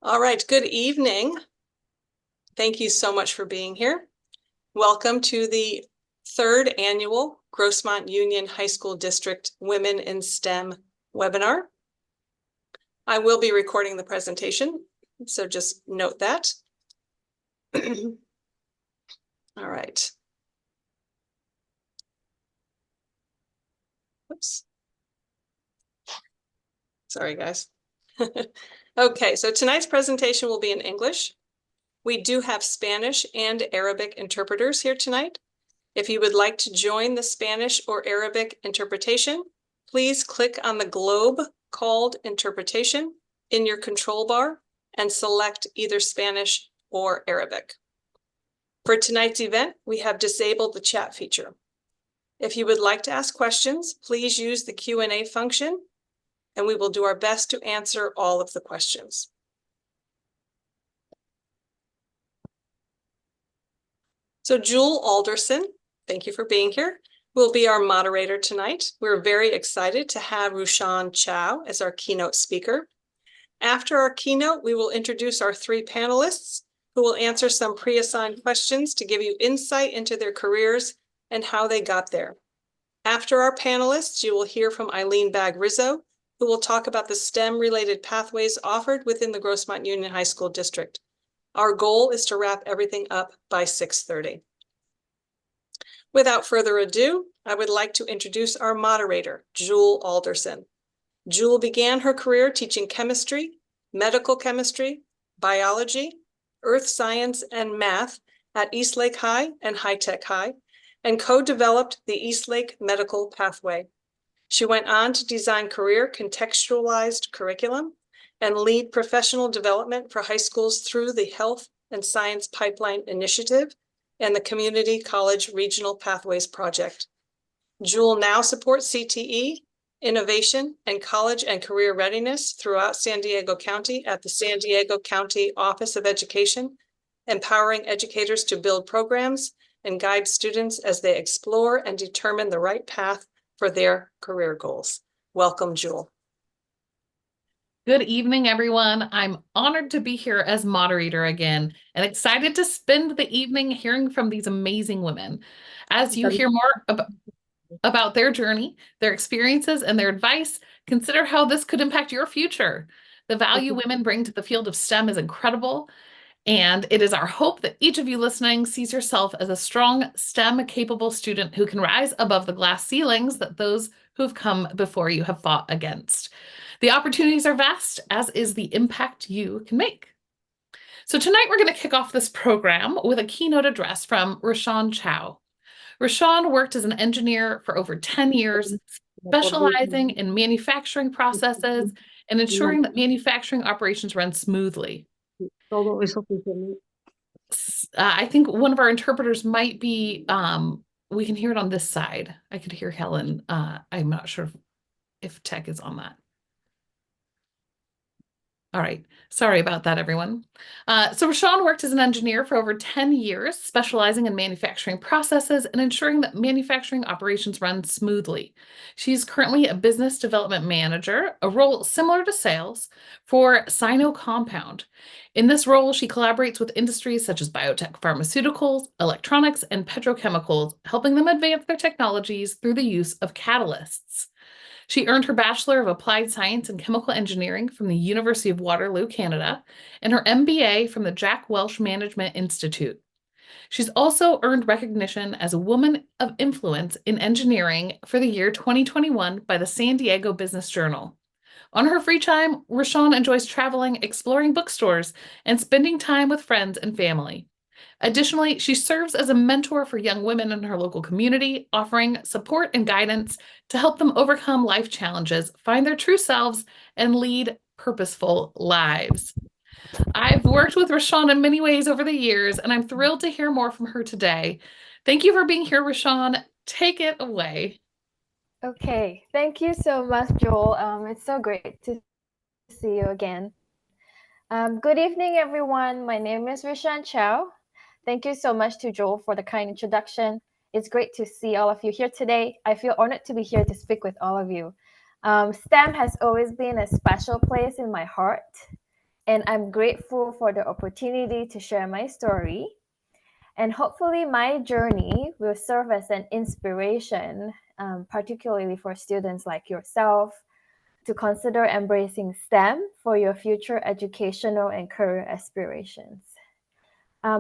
All right, good evening. Thank you so much for being here. Welcome to the third annual Grossmont Union High School District Women in STEM webinar. I will be recording the presentation, so just note that. All right. Oops. Sorry, guys. Okay, so tonight's presentation will be in English. We do have Spanish and Arabic interpreters here tonight. If you would like to join the Spanish or Arabic interpretation, please click on the globe called interpretation in your control bar and select either Spanish or Arabic. For tonight's event, we have disabled the chat feature. If you would like to ask questions, please use the Q&A function, and we will do our best to answer all of the questions. So Jewel Alderson, thank you for being here, will be our moderator tonight. We're very excited to have Rushan Chow as our keynote speaker. After our keynote, we will introduce our three panelists who will answer some pre-assigned questions to give you insight into their careers and how they got there. After our panelists, you will hear from Eileen Bagg-Rizzo, who will talk about the STEM-related pathways offered within the Grossmont Union High School District. Our goal is to wrap everything up by 6:30. Without further ado, I would like to introduce our moderator, Jewel Alderson. Jewel began her career teaching chemistry, medical chemistry, biology, earth science, and math at Eastlake High and High Tech High, and co-developed the Eastlake Medical Pathway. She went on to design career contextualized curriculum and lead professional development for high schools through the Health and Science Pipeline Initiative and the Community College Regional Pathways Project. Jewel now supports CTE, innovation, and college and career readiness throughout San Diego County at the San Diego County Office of Education, empowering educators to build programs and guide students as they explore and determine the right path for their career goals. Welcome, Jewel. Good evening, everyone. I'm honored to be here as moderator again and excited to spend the evening hearing from these amazing women. As you hear more about their journey, their experiences, and their advice, consider how this could impact your future. The value women bring to the field of STEM is incredible, and it is our hope that each of you listening sees yourself as a strong, STEM-capable student who can rise above the glass ceilings that those who have come before you have fought against. The opportunities are vast, as is the impact you can make. So tonight we're going to kick off this program with a keynote address from Rushan Chow. Rushan worked as an engineer for over 10 years, specializing in manufacturing processes and ensuring that manufacturing operations run smoothly. I think one of our interpreters might be, we can hear it on this side. I could hear Helen. I'm not sure if tech is on that. All right. Sorry about that, everyone. So Rushan worked as an engineer for over 10 years, specializing in manufacturing processes and ensuring that manufacturing operations run smoothly. She's currently a business development manager, a role similar to sales, for Sino Compound. In this role, she collaborates with industries such as biotech, pharmaceuticals, electronics, and petrochemicals, helping them advance their technologies through the use of catalysts. She earned her Bachelor of Applied Science in Chemical Engineering from the University of Waterloo, Canada, and her MBA from the Jack Welch Management Institute. She's also earned recognition as a Woman of Influence in Engineering for the year 2021 by the San Diego Business Journal. On her free time, Rushan enjoys traveling, exploring bookstores, and spending time with friends and family. Additionally, she serves as a mentor for young women in her local community, offering support and guidance to help them overcome life challenges, find their true selves, and lead purposeful lives. I've worked with Rushan in many ways over the years, and I'm thrilled to hear more from her today. Thank you for being here, Rushan. Take it away. Okay, thank you so much, Joel. It's so great to see you again. Good evening, everyone. My name is Rushan Chow. Thank you so much to Joel for the kind introduction. It's great to see all of you here today. I feel honored to be here to speak with all of you. STEM has always been a special place in my heart. and I'm grateful for the opportunity to share my story. And hopefully, my journey will serve as an inspiration, particularly for students like yourself, to consider embracing STEM for your future educational and career aspirations.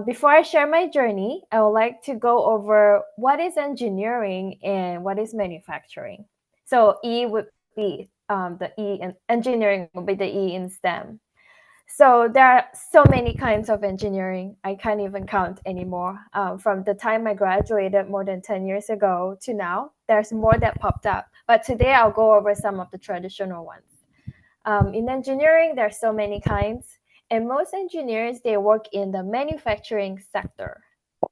Before I share my journey, I would like to go over what is engineering and what is manufacturing. So E would be the E in engineering would be the E in STEM. So there are so many kinds of engineering. I can't even count anymore. From the time I graduated more than 10 years ago to now, there's more that popped up. But today I'll go over some of the traditional ones. In engineering, there are so many kinds. And most engineers, they work in the manufacturing sector.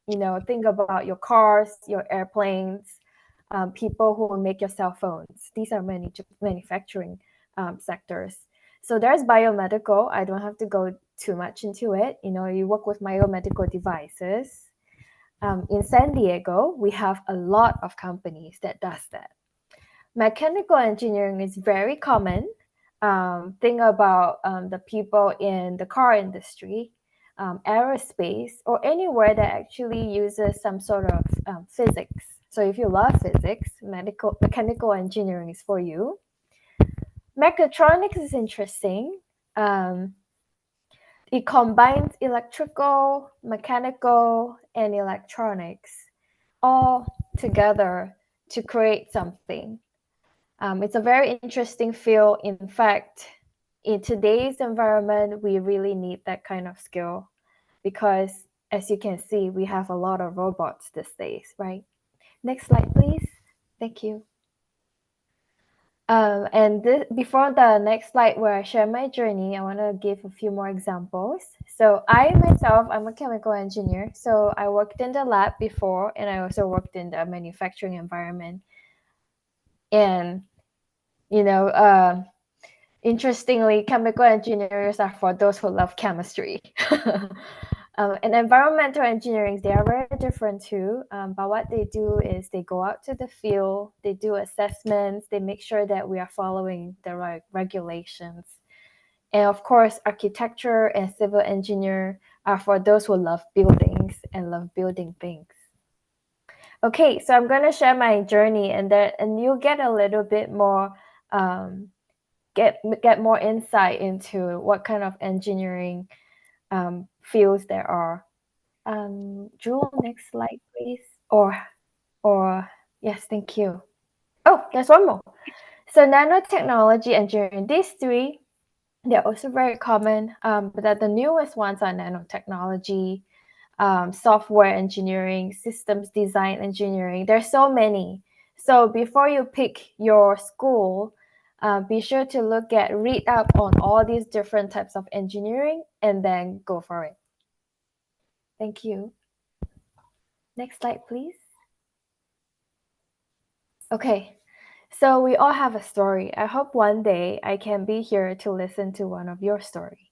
You know, think about your cars, your airplanes, people who make your cell phones. These are manufacturing sectors. So there's biomedical. I don't have to go too much into it. You know, you work with biomedical devices. In San Diego, we have a lot of companies that does that. Mechanical engineering is very common. Think about the people in the car industry, aerospace, or anywhere that actually uses some sort of physics. So if you love physics, mechanical engineering is for you. Mechatronics is interesting. It combines electrical, mechanical, and electronics all together to create something. It's a very interesting field. In fact, in today's environment, we really need that kind of skill because, as you can see, we have a lot of robots these days, right? Next slide, please. Thank you. Before the next slide where I share my journey, I want to give a few more examples. So I myself, I'm a chemical engineer. So I worked in the lab before, and I also worked in the manufacturing environment. And, you know, interestingly, chemical engineers are for those who love chemistry. And environmental engineering, they are very different too. But what they do is they go out to the field, they do assessments, they make sure that we are following the right regulations. And of course, architecture and civil engineer are for those who love buildings and love building things. Okay, so I'm going to share my journey, and you'll get a little bit more get more insight into what kind of engineering fields there are. Jewel, next slide, please. Or yes, thank you. Oh, there's one more. So nanotechnology engineering, these three, they're also very common, but the newest ones are nanotechnology, software engineering, systems design engineering. There's so many. So before you pick your school, be sure to read up on all these different types of engineering and then go for it. Thank you. Next slide, please. Okay, so we all have a story. I hope one day I can be here to listen to one of your stories.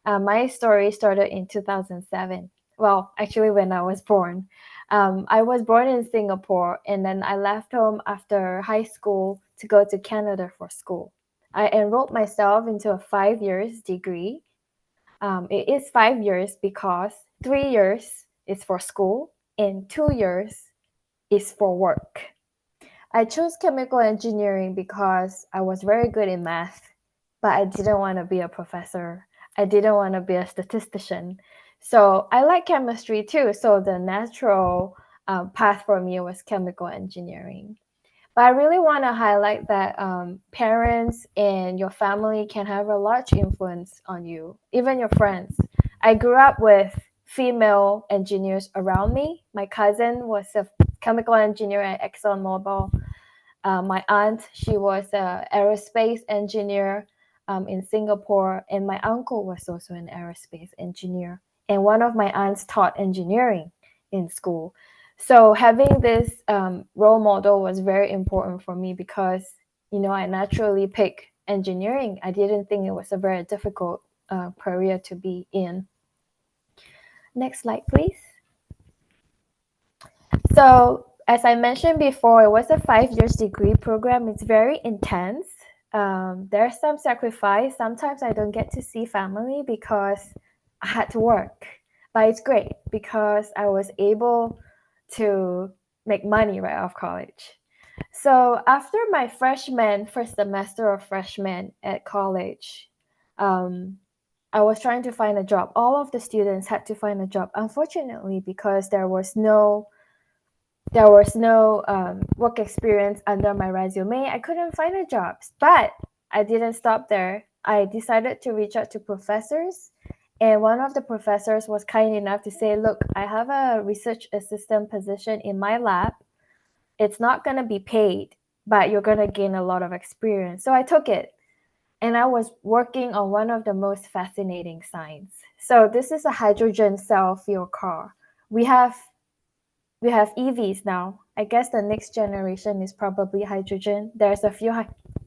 My story started in 2007. Well, actually, when I was born. I was born in Singapore, and then I left home after high school to go to Canada for school. I enrolled myself into a 5 years degree. It is 5 years because 3 years is for school and 2 years is for work. I chose chemical engineering because I was very good in math, but I didn't want to be a professor. I didn't want to be a statistician. So I like chemistry too. So the natural path for me was chemical engineering. But I really want to highlight that parents and your family can have a large influence on you, even your friends. I grew up with female engineers around me. My cousin was a chemical engineer at ExxonMobil. My aunt, she was an aerospace engineer in Singapore, and my uncle was also an aerospace engineer. And one of my aunts taught engineering in school. So having this role model was very important for me because, you know, I naturally picked engineering. I didn't think it was a very difficult career to be in. Next slide, please. So as I mentioned before, it was a 5 years degree program. It's very intense. there's some sacrifice. Sometimes I don't get to see family because I had to work. But it's great because I was able to make money right off college. So after my first semester of freshman at college, I was trying to find a job. All of the students had to find a job. Unfortunately, because there was no work experience under my resume, I couldn't find a job. But I didn't stop there. I decided to reach out to professors, and one of the professors was kind enough to say, "Look, I have a research assistant position in my lab. It's not going to be paid, but you're going to gain a lot of experience." So I took it, and I was working on one of the most fascinating science. So this is a hydrogen cell fuel car. We have EVs now. I guess the next generation is probably hydrogen. There's a few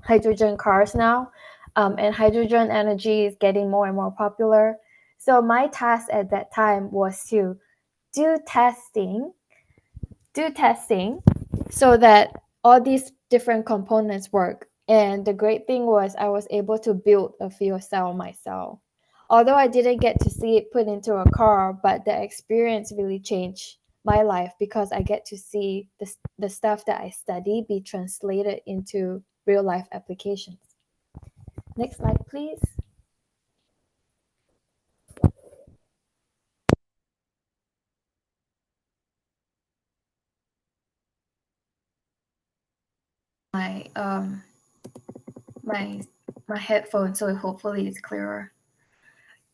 hydrogen cars now, and hydrogen energy is getting more and more popular. So my task at that time was to do testing so that all these different components work. And the great thing was I was able to build a fuel cell myself. Although I didn't get to see it put into a car, but the experience really changed my life because I get to see the stuff that I study be translated into real life applications. Next slide, please. My my my headphone, so hopefully it's clearer.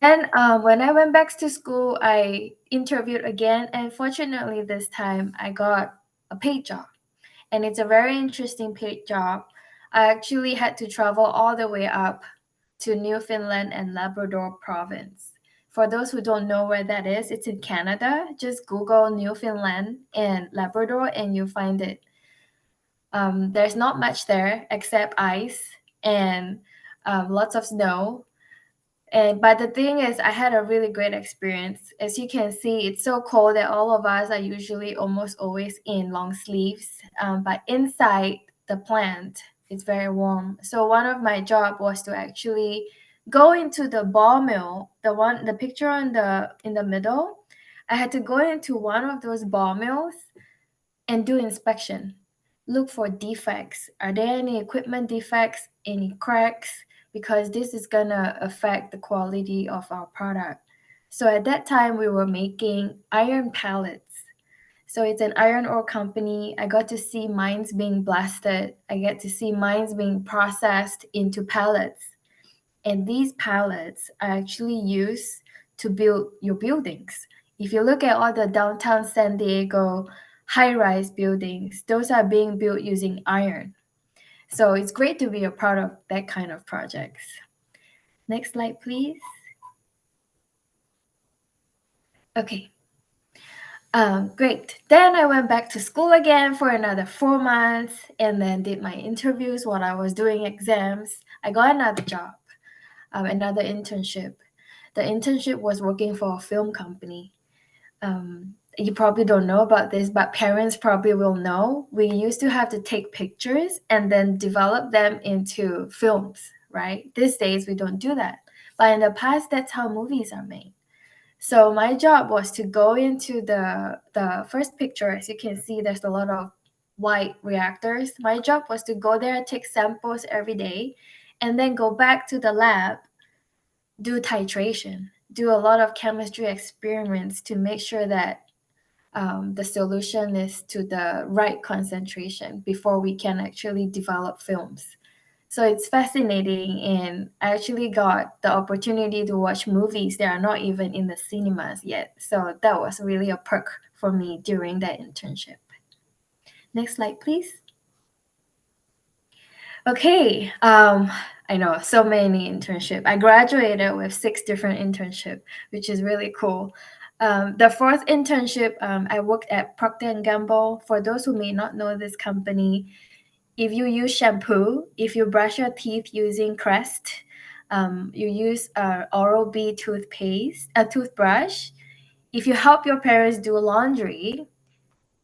And when I went back to school, I interviewed again, and fortunately, this time I got a paid job. And it's a very interesting paid job. I actually had to travel all the way up to Newfoundland and Labrador province. For those who don't know where that is, it's in Canada. Just Google Newfoundland and Labrador, and you'll find it. There's not much there except ice and lots of snow. But the thing is, I had a really great experience. As you can see, it's so cold that all of us are usually almost always in long sleeves. But inside the plant, it's very warm. So one of my job was to actually go into the ball mill, the picture in the middle. I had to go into one of those ball mills and do inspection. Look for defects. Are there any equipment defects, any cracks? Because this is gonna affect the quality of our product. So at that time, we were making iron pellets. So it's an iron ore company. I got to see mines being blasted. I get to see mines being processed into pellets. And these pallets are actually used to build your buildings. If you look at all the downtown San Diego high-rise buildings, those are being built using iron. So it's great to be a part of that kind of projects. Next slide, please. Okay. Great. Then I went back to school again for another 4 months and then did my interviews while I was doing exams. I got another job, another internship. The internship was working for a film company. You probably don't know about this, but parents probably will know. We used to have to take pictures and then develop them into films, right? These days, we don't do that. But in the past, that's how movies are made. So my job was to go into the first picture. As you can see, there's a lot of white reactors. My job was to go there, take samples every day, and then go back to the lab, do titration, do a lot of chemistry experiments to make sure that the solution is to the right concentration before we can actually develop films. So it's fascinating, and I actually got the opportunity to watch movies that are not even in the cinemas yet. So that was really a perk for me during that internship. Next slide, please. Okay, I know so many internship. I graduated with 6 different internship, which is really cool. The fourth internship, I worked at Procter & Gamble. For those who may not know this company, if you use shampoo, if you brush your teeth using Crest, you use Oral-B toothbrush, if you help your parents do laundry,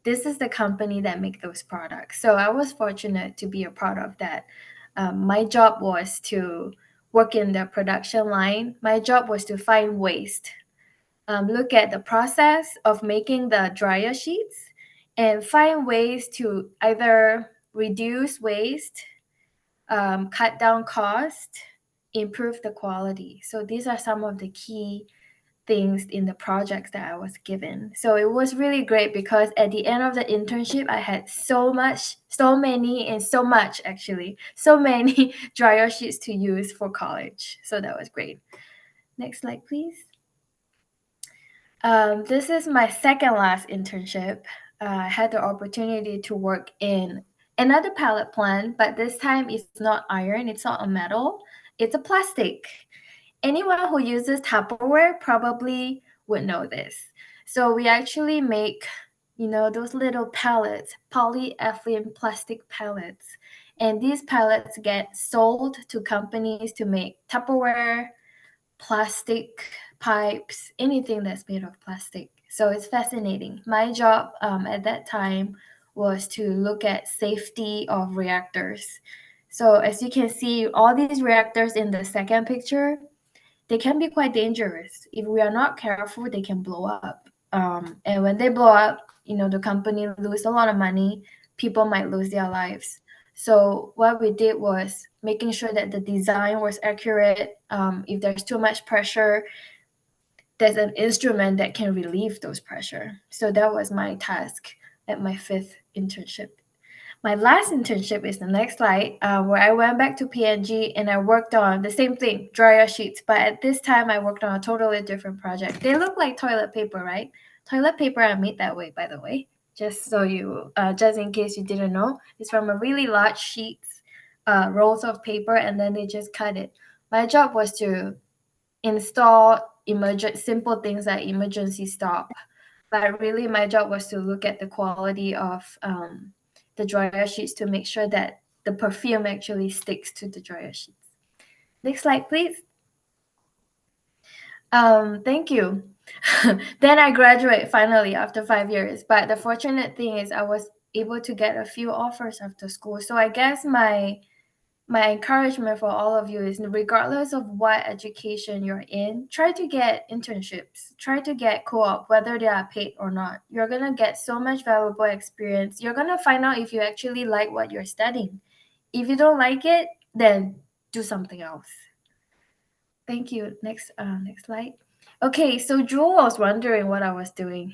this is the company that make those products. So I was fortunate to be a part of that. My job was to work in the production line. My job was to find waste, look at the process of making the dryer sheets, and find ways to either reduce waste, cut down cost, improve the quality. So these are some of the key things in the projects that I was given. So it was really great because at the end of the internship, I had so many dryer sheets to use for college. So that was great. Next slide, please. This is my second last internship. I had the opportunity to work in another pallet plant, but this time it's not iron, it's not a metal, it's a plastic. Anyone who uses Tupperware probably would know this. So we actually make, those little pellets, polyethylene plastic pellets. And these pellets get sold to companies to make Tupperware, plastic pipes, anything that's made of plastic. So it's fascinating. My job at that time was to look at safety of reactors. So as you can see, all these reactors in the second picture, they can be quite dangerous. If we are not careful, they can blow up. And when they blow up, the company lose a lot of money. People might lose their lives. So what we did was making sure that the design was accurate. If there's too much pressure, there's an instrument that can relieve those pressure. So that was my task at my 5th internship. My last internship is the next slide, where I went back to P&G and I worked on the same thing, dryer sheets. But at this time, I worked on a totally different project. They look like toilet paper, right? Toilet paper are made that way, by the way. Just in case you didn't know, it's from a really large sheets, rolls of paper, and then they just cut it. My job was to install simple things like emergency stop. But really, my job was to look at the quality of the dryer sheets to make sure that the perfume actually sticks to the dryer sheets. Next slide, please. Thank you. Then I graduate finally after 5 years. But the fortunate thing is I was able to get a few offers after school. So I guess my encouragement for all of you is, regardless of what education you're in, try to get internships, try to get co-op, whether they are paid or not. You're going to get so much valuable experience. You're going to find out if you actually like what you're studying. If you don't like it, then do something else. Thank you. Next slide. Okay, so Jewel was wondering what I was doing.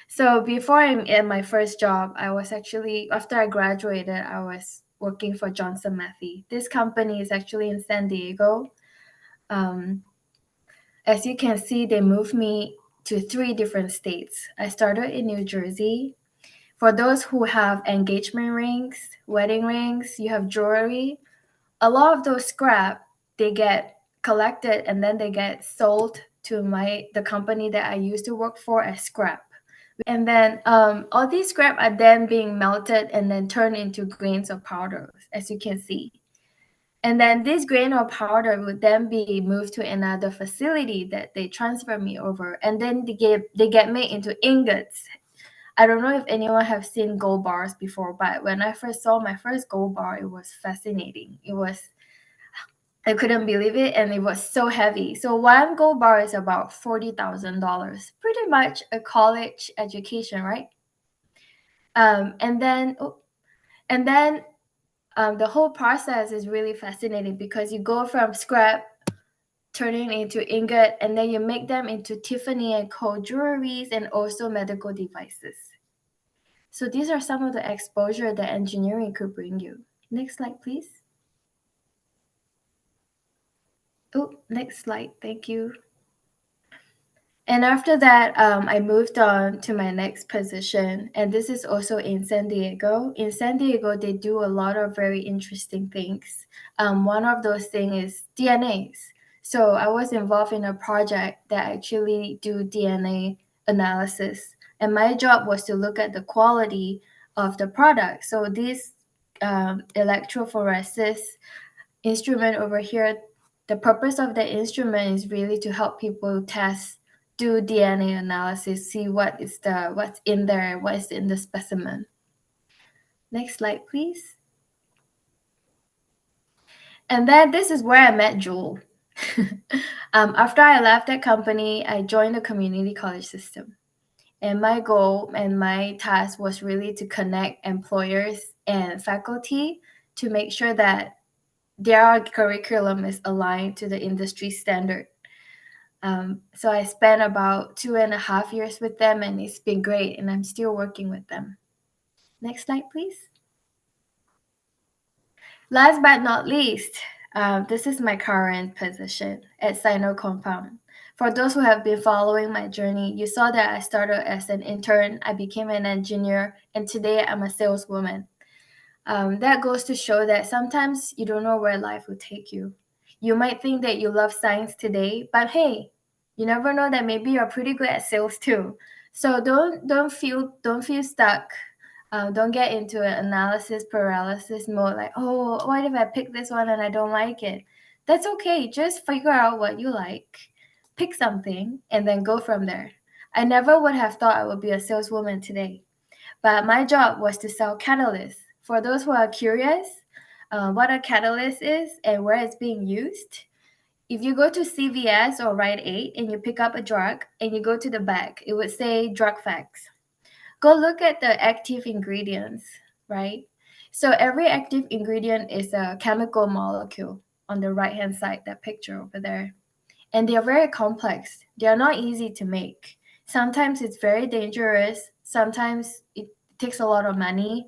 So before I'm in my first job, I was actually, after I graduated, I was working for Johnson Matthey. This company is actually in San Diego. As you can see, they moved me to 3 different states. I started in New Jersey. For those who have engagement rings, wedding rings, you have jewelry, a lot of those scrap, they get collected and then they get sold to the company that I used to work for as scrap. And then all these scrap are then being melted and then turned into grains of powder, as you can see. And then this grain of powder would then be moved to another facility that they transfer me over. And then they get made into ingots. I don't know if anyone have seen gold bars before, but when I first saw my first gold bar, it was fascinating. I couldn't believe it, and it was so heavy. So one gold bar is about $40,000, pretty much a college education, right? And then the whole process is really fascinating because you go from scrap turning into ingot, and then you make them into Tiffany & Co. jewelries and also medical devices. So these are some of the exposure that engineering could bring you. Next slide, please. Oh, next slide. Thank you. And after that, I moved on to my next position, and this is also in San Diego. In San Diego, they do a lot of very interesting things. One of those things is DNAs. So I was involved in a project that actually do DNA analysis, and my job was to look at the quality of the product. So this electrophoresis instrument over here, the purpose of the instrument is really to help people do DNA analysis, see what's in there, what's in the specimen. Next slide, please. And then this is where I met Jewel. After I left that company, I joined the community college system. And my goal and my task was really to connect employers and faculty to make sure that their curriculum is aligned to the industry standard. So I spent about 2.5 years with them, and it's been great, and I'm still working with them. Next slide, please. Last but not least, this is my current position at Sino Compound. For those who have been following my journey, you saw that I started as an intern, I became an engineer, and today I'm a saleswoman. That goes to show that sometimes you don't know where life will take you. You might think that you love science today, but hey, you never know that maybe you're pretty good at sales too. So don't feel stuck. Don't get into an analysis paralysis mode like, oh, what if I pick this one and I don't like it? That's okay. Just figure out what you like, pick something, and then go from there. I never would have thought I would be a saleswoman today, but my job was to sell catalysts. For those who are curious, what a catalyst is and where it's being used, if you go to CVS or Rite Aid and you pick up a drug and you go to the back, it would say drug facts. Go look at the active ingredients, right? So every active ingredient is a chemical molecule on the right-hand side, that picture over there. And they are very complex. They are not easy to make. Sometimes it's very dangerous. Sometimes it takes a lot of money.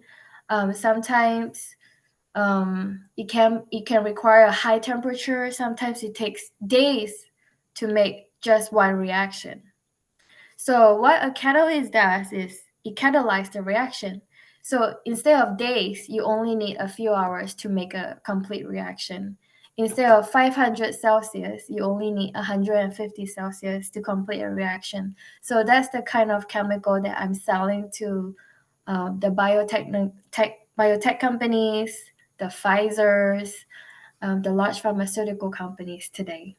Sometimes it can require a high temperature. Sometimes it takes days to make just one reaction. So what a catalyst does is it catalyzes the reaction. So instead of days, you only need a few hours to make a complete reaction. Instead of 500 Celsius, you only need 150 Celsius to complete a reaction. So that's the kind of chemical that I'm selling to the biotech companies, the Pfizers, the large pharmaceutical companies today.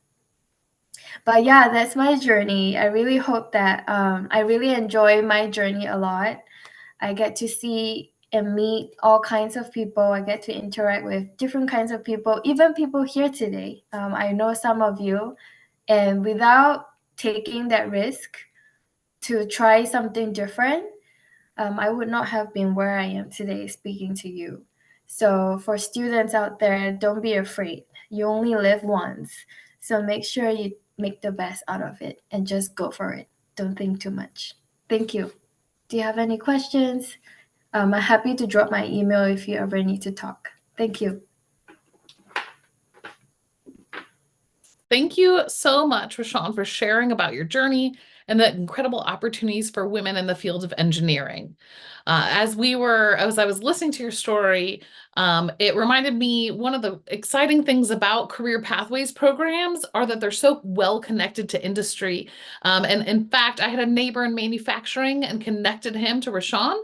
But yeah, that's my journey. I really hope that I really enjoy my journey a lot. I get to see and meet all kinds of people. I get to interact with different kinds of people, even people here today. I know some of you, and without taking that risk to try something different, I would not have been where I am today speaking to you. So for students out there, don't be afraid. You only live once. So make sure you make the best out of it and just go for it. Don't think too much. Thank you. Do you have any questions? I'm happy to drop my email if you ever need to talk. Thank you. Thank you so much, Rashawn, for sharing about your journey and the incredible opportunities for women in the field of engineering. As I was listening to your story, it reminded me one of the exciting things about career pathways programs are that they're so well connected to industry. And in fact, I had a neighbor in manufacturing and connected him to Rashawn.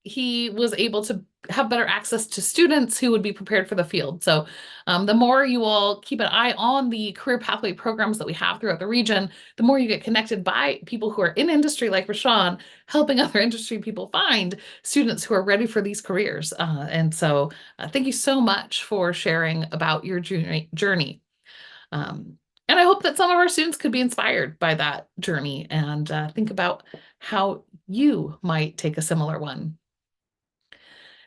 He was able to have better access to students who would be prepared for the field. So the more you all keep an eye on the career pathway programs that we have throughout the region, the more you get connected by people who are in industry like Rashawn, helping other industry people find students who are ready for these careers. So thank you so much for sharing about your journey. And I hope that some of our students could be inspired by that journey and think about how you might take a similar one.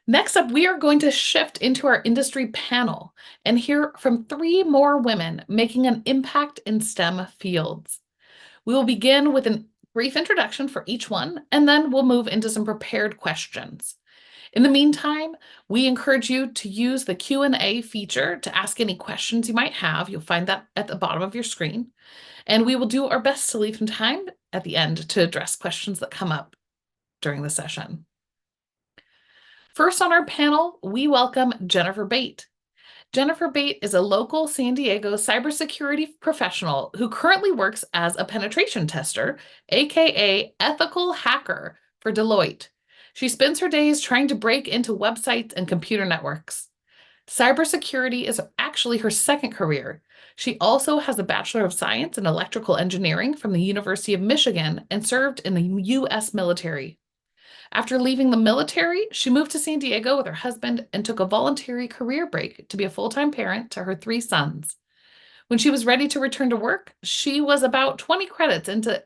Next up, we are going to shift into our industry panel and hear from 3 more women making an impact in STEM fields. We will begin with a brief introduction for each one, and then we'll move into some prepared questions. In the meantime, we encourage you to use the Q&A feature to ask any questions you might have. You'll find that at the bottom of your screen. And we will do our best to leave some time at the end to address questions that come up during the session. First on our panel, we welcome Jennifer Bate. Jennifer Bate is a local San Diego cybersecurity professional who currently works as a penetration tester, aka ethical hacker, for Deloitte. She spends her days trying to break into websites and computer networks. Cybersecurity is actually her second career. She also has a Bachelor of Science in Electrical Engineering from the University of Michigan and served in the U.S. military. After leaving the military, she moved to San Diego with her husband and took a voluntary career break to be a full-time parent to her 3 sons. When she was ready to return to work, she was about 20 credits into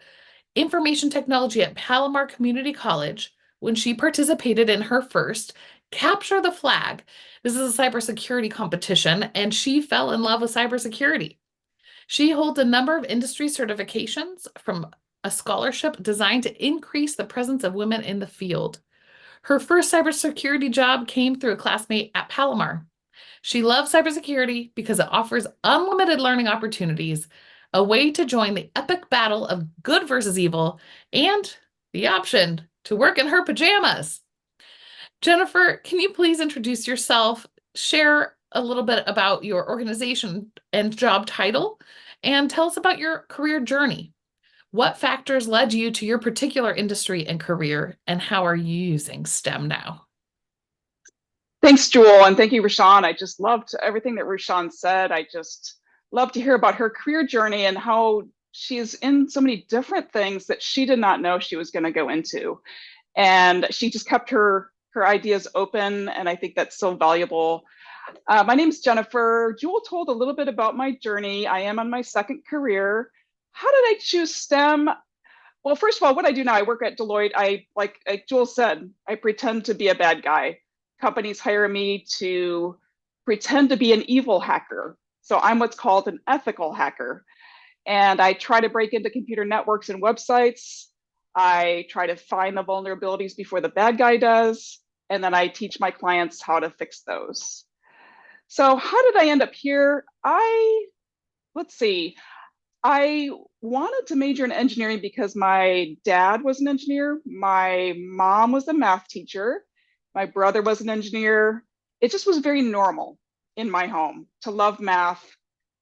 information technology at Palomar Community College when she participated in her first Capture the Flag. This is a cybersecurity competition, and she fell in love with cybersecurity. She holds a number of industry certifications from a scholarship designed to increase the presence of women in the field. Her first cybersecurity job came through a classmate at Palomar. She loves cybersecurity because it offers unlimited learning opportunities, a way to join the epic battle of good versus evil, and the option to work in her pajamas. Jennifer, can you please introduce yourself, share a little bit about your organization and job title, and tell us about your career journey? What factors led you to your particular industry and career, and how are you using STEM now? Thanks, Jewel, and thank you, Rashawn. I just loved everything that Rashawn said. I just love to hear about her career journey and how she's in so many different things that she did not know she was going to go into. And she just kept her ideas open, and I think that's so valuable. My name is Jennifer. Jewel told a little bit about my journey. I am on my second career. How did I choose STEM? Well, first of all, what I do now, I work at Deloitte. Like Jewel said, I pretend to be a bad guy. Companies hire me to pretend to be an evil hacker. So I'm what's called an ethical hacker. And I try to break into computer networks and websites. I try to find the vulnerabilities before the bad guy does. And then I teach my clients how to fix those. So how did I end up here? Let's see. I wanted to major in engineering because my dad was an engineer. My mom was a math teacher. My brother was an engineer. It just was very normal in my home to love math,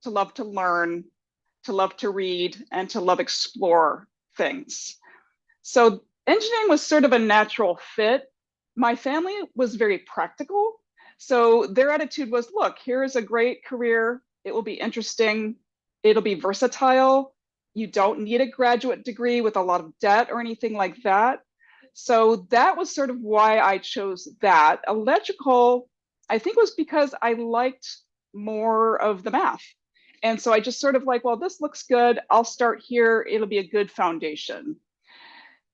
to love to learn, to love to read, and to love explore things. So engineering was sort of a natural fit. My family was very practical. So their attitude was, look, here's a great career. It will be interesting. It'll be versatile. You don't need a graduate degree with a lot of debt or anything like that. So that was sort of why I chose that. Electrical, I think, was because I liked more of the math. And so I just sort of like, well, this looks good. I'll start here. It'll be a good foundation.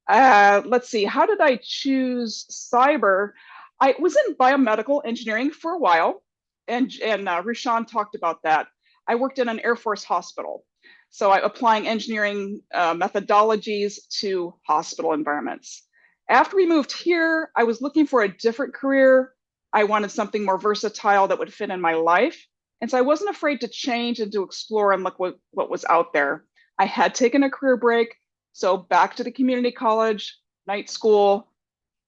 Let's see, how did I choose cyber? I was in biomedical engineering for a while, and Rashawn talked about that. I worked in an Air Force hospital. So I'm applying engineering methodologies to hospital environments. After we moved here, I was looking for a different career. I wanted something more versatile that would fit in my life. And so I wasn't afraid to change and to explore and look what was out there. I had taken a career break, so back to the community college, night school.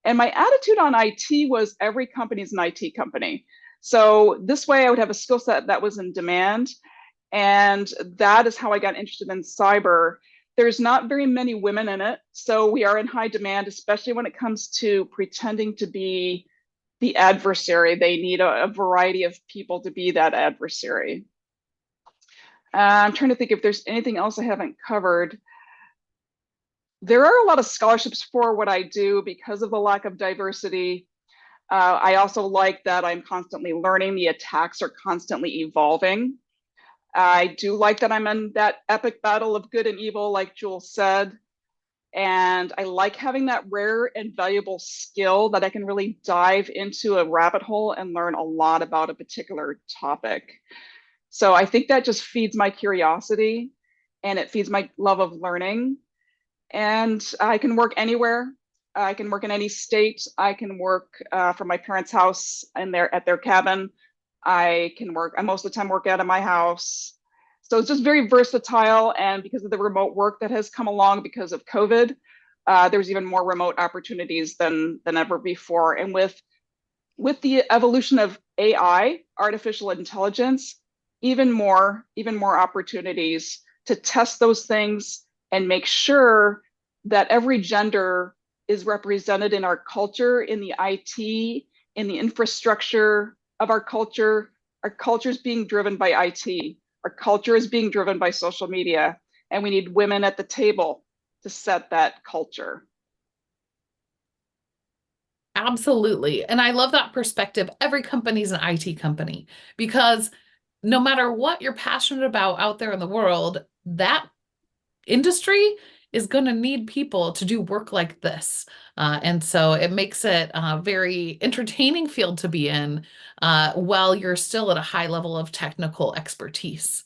And my attitude on IT was every company's an IT company. So this way I would have a skill set that was in demand. And that is how I got interested in cyber. There's not very many women in it, so we are in high demand, especially when it comes to pretending to be the adversary. They need a variety of people to be that adversary. I'm trying to think if there's anything else I haven't covered. There are a lot of scholarships for what I do because of the lack of diversity. I also like that I'm constantly learning. The attacks are constantly evolving. I do like that I'm in that epic battle of good and evil, like Jewel said. And I like having that rare and valuable skill that I can really dive into a rabbit hole and learn a lot about a particular topic. So I think that just feeds my curiosity and it feeds my love of learning. And I can work anywhere. I can work in any state. I can work from my parents' house and at their cabin. I most of the time work out of my house. So it's just very versatile. And because of the remote work that has come along because of COVID, there's even more remote opportunities than ever before. And with the evolution of AI, artificial intelligence, even more opportunities to test those things and make sure that every gender is represented in our culture, in the IT, in the infrastructure of our culture. Our culture is being driven by IT. Our culture is being driven by social media, and we need women at the table to set that culture. Absolutely. And I love that perspective. Every company is an IT company because no matter what you're passionate about out there in the world, that industry is going to need people to do work like this. And so it makes it a very entertaining field to be in while you're still at a high level of technical expertise.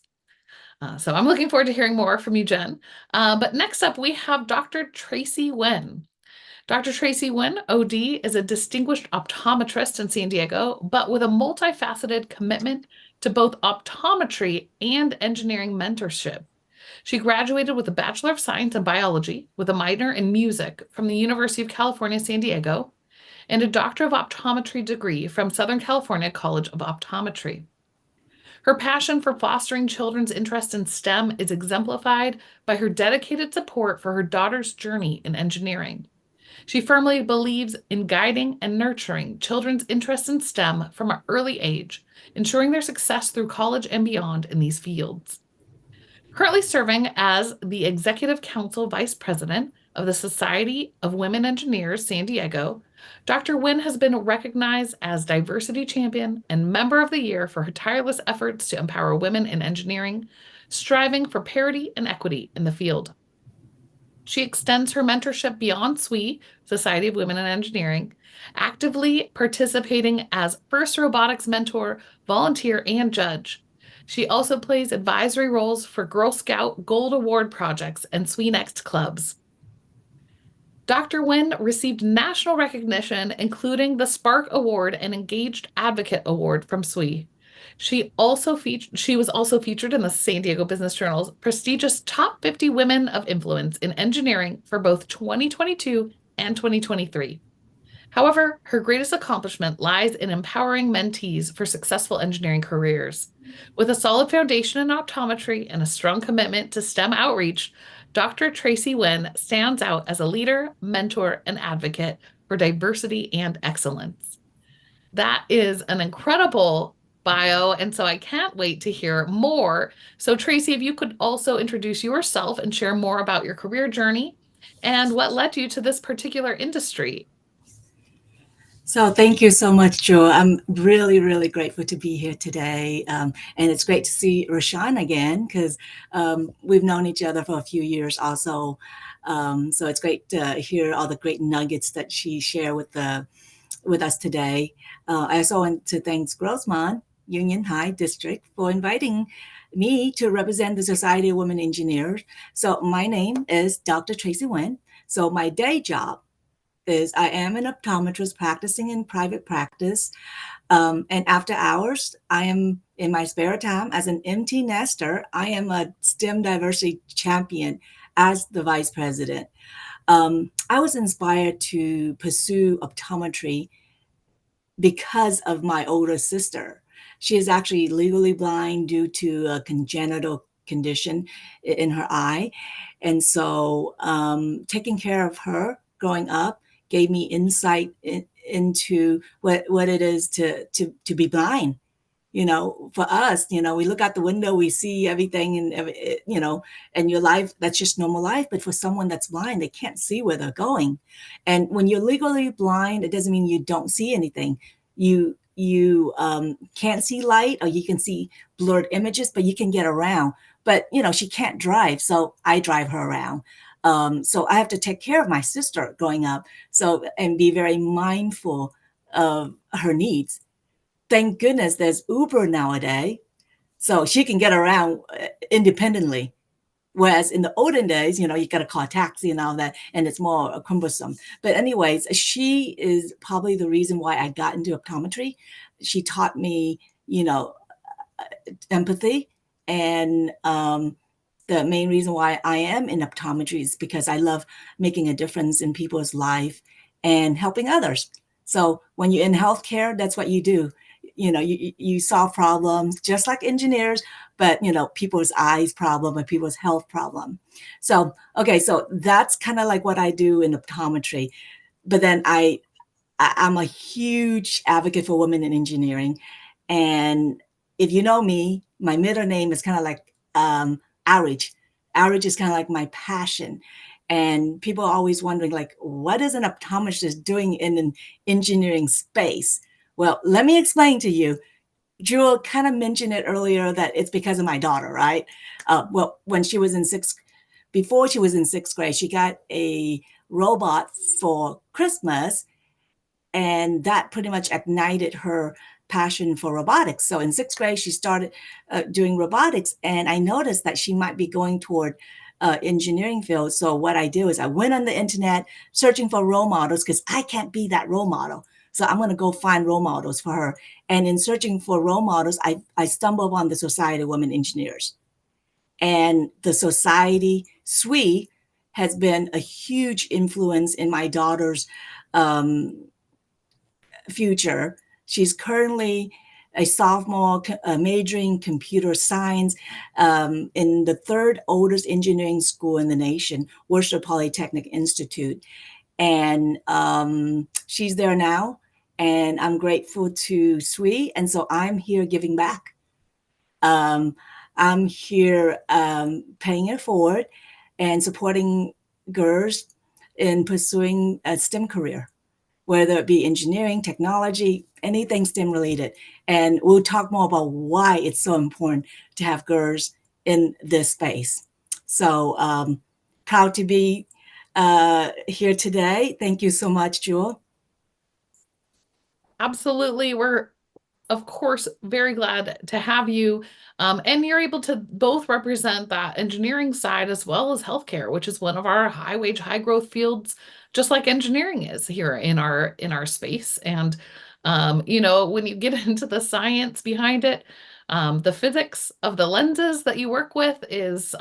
So I'm looking forward to hearing more from you, Jen. But next up, we have Dr. Tracy Wen. Dr. Tracy Wen, OD, is a distinguished optometrist in San Diego, but with a multifaceted commitment to both optometry and engineering mentorship. She graduated with a Bachelor of Science in Biology with a minor in music from the University of California, San Diego, and a Doctor of Optometry degree from Southern California College of Optometry. Her passion for fostering children's interest in STEM is exemplified by her dedicated support for her daughter's journey in engineering. She firmly believes in guiding and nurturing children's interest in STEM from an early age, ensuring their success through college and beyond in these fields. Currently serving as the Executive Council Vice President of the Society of Women Engineers San Diego, Dr. Wen has been recognized as Diversity Champion and Member of the Year for her tireless efforts to empower women in engineering, striving for parity and equity in the field. She extends her mentorship beyond SWE, Society of Women in Engineering, actively participating as first robotics mentor, volunteer, and judge. She also plays advisory roles for Girl Scout Gold Award projects and SWE Next clubs. Dr. Wen received national recognition, including the Spark Award and Engaged Advocate Award from SWE. She was also featured in the San Diego Business Journal's prestigious Top 50 Women of Influence in Engineering for both 2022 and 2023. However, her greatest accomplishment lies in empowering mentees for successful engineering careers. With a solid foundation in optometry and a strong commitment to STEM outreach, Dr. Tracy Wen stands out as a leader, mentor, and advocate for diversity and excellence. That is an incredible bio, and so I can't wait to hear more. So Tracy, if you could also introduce yourself and share more about your career journey and what led you to this particular industry. So thank you so much, Joe. I'm really, really grateful to be here today. And it's great to see Rashawn again because we've known each other for a few years also. So it's great to hear all the great nuggets that she shared with us today. I also want to thank Grossman Union High District for inviting me to represent the Society of Women Engineers. So my name is Dr. Tracy Wen. So my day job is I am an optometrist practicing in private practice. And after hours, I am in my spare time as an empty nester. I am a STEM diversity champion as the vice president. I was inspired to pursue optometry because of my older sister. She is actually legally blind due to a congenital condition in her eye. And so taking care of her growing up gave me insight into what it is to be blind. You know, for us, you know, we look out the window, we see everything and, you know, and your life, that's just normal life. But for someone that's blind, they can't see where they're going. And when you're legally blind, it doesn't mean you don't see anything. You can't see light, or you can see blurred images, but you can get around. But, you know, she can't drive, so I drive her around. So I have to take care of my sister growing up, so and be very mindful of her needs. Thank goodness there's Uber nowadays, so she can get around independently. Whereas in the olden days, you know, you got to call a taxi and all that, and it's more cumbersome. But anyways, she is probably the reason why I got into optometry. She taught me, you know, empathy, and the main reason why I am in optometry is because I love making a difference in people's life and helping others. So when you're in healthcare, that's what you do. You know, you solve problems just like engineers, but, you know, people's eyes problem or people's health problem. So, okay, so that's kind of like what I do in optometry. But then I'm a huge advocate for women in engineering. And if you know me, my middle name is kind of like Outreach. Outreach is kind of like my passion. And people are always wondering, like, what is an optometrist doing in an engineering space? Well, let me explain to you. Jewel kind of mentioned it earlier that it's because of my daughter, right? Well, when she was in before she was in sixth grade, she got a robot for Christmas, and that pretty much ignited her passion for robotics. So in sixth grade, she started doing robotics, and I noticed that she might be going toward engineering field. So what I do is I went on the internet searching for role models because I can't be that role model. So I'm going to go find role models for her. And in searching for role models, I stumbled on the Society of Women Engineers. And the society, SWE, has been a huge influence in my daughter's future. She's currently a sophomore majoring computer science in the third oldest engineering school in the nation, Worcester Polytechnic Institute. And she's there now, and I'm grateful to SWE. And so I'm here giving back. I'm here paying it forward and supporting girls in pursuing a STEM career, whether it be engineering, technology, anything STEM related. And we'll talk more about why it's so important to have girls in this space. So proud to be here today. Thank you so much, Jewel. Absolutely. We're, of course, very glad to have you. And you're able to both represent that engineering side as well as healthcare, which is one of our high wage, high growth fields, just like engineering is here in our space. And when you get into the science behind it, the physics of the lenses that you work with is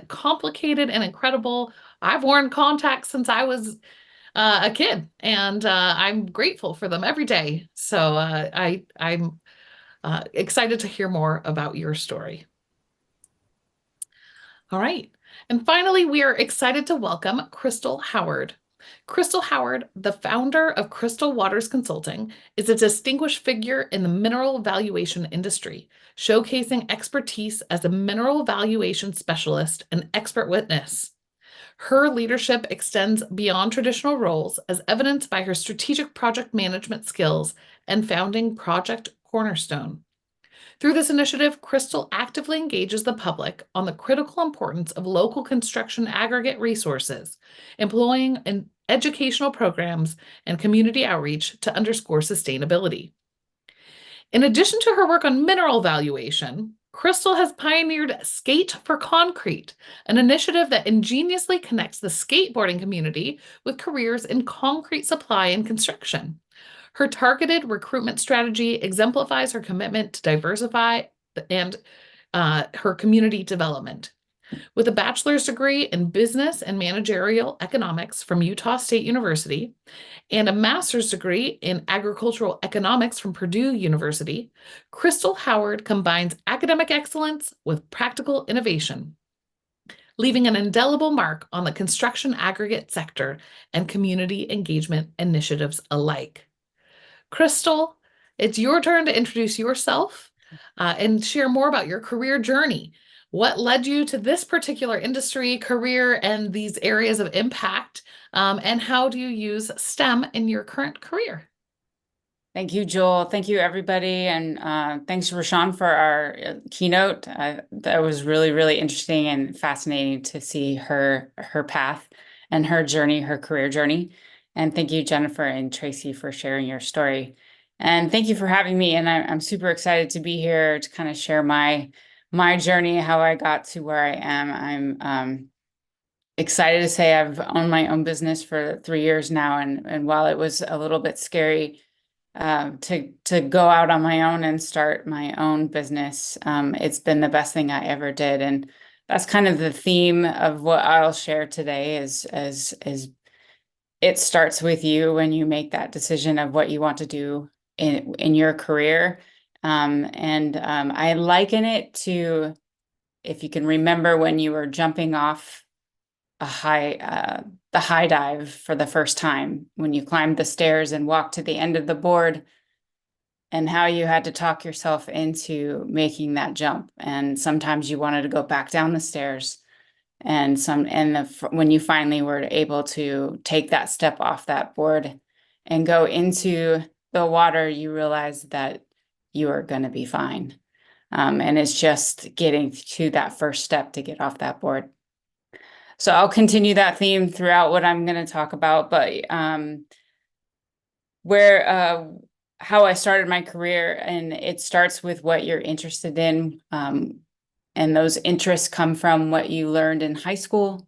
complicated and incredible. I've worn contacts since I was a kid, and I'm grateful for them every day. So I'm excited to hear more about your story. All right. And finally, we are excited to welcome Crystal Howard. Crystal Howard, the founder of Crystal Waters Consulting, is a distinguished figure in the mineral valuation industry, showcasing expertise as a mineral valuation specialist and expert witness. Her leadership extends beyond traditional roles, as evidenced by her strategic project management skills and founding Project Cornerstone. Through this initiative, Crystal actively engages the public on the critical importance of local construction aggregate resources, employing educational programs and community outreach to underscore sustainability. In addition to her work on mineral valuation, Crystal has pioneered Skate for Concrete, an initiative that ingeniously connects the skateboarding community with careers in concrete supply and construction. Her targeted recruitment strategy exemplifies her commitment to diversify and her community development. With a bachelor's degree in business and managerial economics from Utah State University and a master's degree in agricultural economics from Purdue University, Crystal Howard combines academic excellence with practical innovation, leaving an indelible mark on the construction aggregate sector and community engagement initiatives alike. Crystal, it's your turn to introduce yourself and share more about your career journey. What led you to this particular industry, career, and these areas of impact? And how do you use STEM in your current career? Thank you, Joel. Thank you, everybody. And thanks, Rashawn, for our keynote. That was really, really interesting and fascinating to see her path and her journey, her career journey. And thank you, Jennifer and Tracy, for sharing your story. And thank you for having me. And I'm super excited to be here to kind of share my journey, how I got to where I am. I'm excited to say I've owned my own business for 3 years now. And while it was a little bit scary to go out on my own and start my own business, it's been the best thing I ever did. And that's kind of the theme of what I'll share today is it starts with you when you make that decision of what you want to do in your career. I liken it to, if you can remember when you were jumping off the high dive for the first time, when you climbed the stairs and walked to the end of the board, and how you had to talk yourself into making that jump. And sometimes you wanted to go back down the stairs. and when you finally were able to take that step off that board and go into the water, you realize that you are going to be fine. And it's just getting to that first step to get off that board. So I'll continue that theme throughout what I'm going to talk about, but how I started my career, and it starts with what you're interested in. And those interests come from what you learned in high school,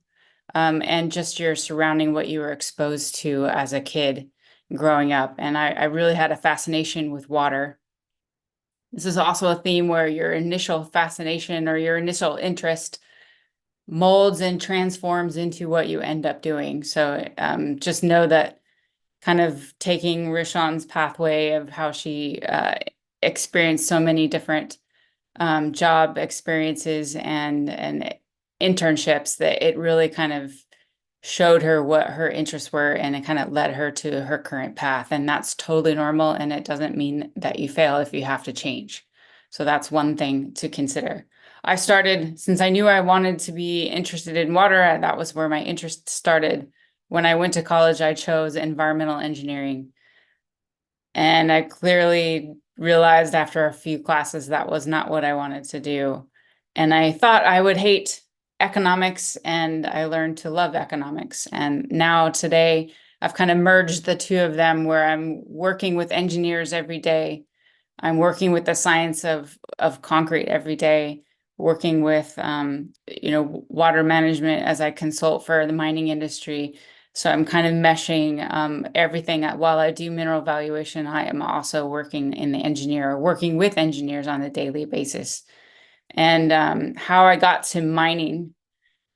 and just your surrounding, what you were exposed to as a kid growing up. And I really had a fascination with water. This is also a theme where your initial fascination or your initial interest molds and transforms into what you end up doing. So just know that, kind of taking Rashawn's pathway of how she experienced so many different job experiences and internships, that it really kind of showed her what her interests were, and it kind of led her to her current path. And that's totally normal, and it doesn't mean that you fail if you have to change. So that's one thing to consider. I started, since I knew I wanted to be interested in water, that was where my interest started. When I went to college, I chose environmental engineering. And I clearly realized after a few classes that was not what I wanted to do. And I thought I would hate economics, and I learned to love economics. And now today, I've kind of merged the two of them, where I'm working with engineers every day. I'm working with the science of concrete every day, working with water management as I consult for the mining industry. So I'm kind of meshing everything. While I do mineral valuation, I am also working working with engineers on a daily basis. And how I got to mining,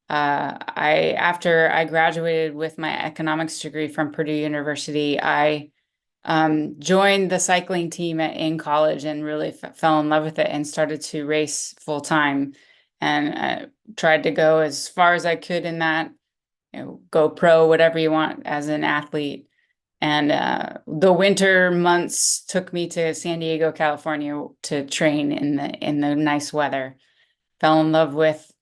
after I graduated with my economics degree from Purdue University, I joined the cycling team in college and really fell in love with it and started to race full time, and tried to go as far as I could in that, go pro, whatever you want as an athlete. And the winter months took me to San Diego, California to train in the nice weather. Fell in love with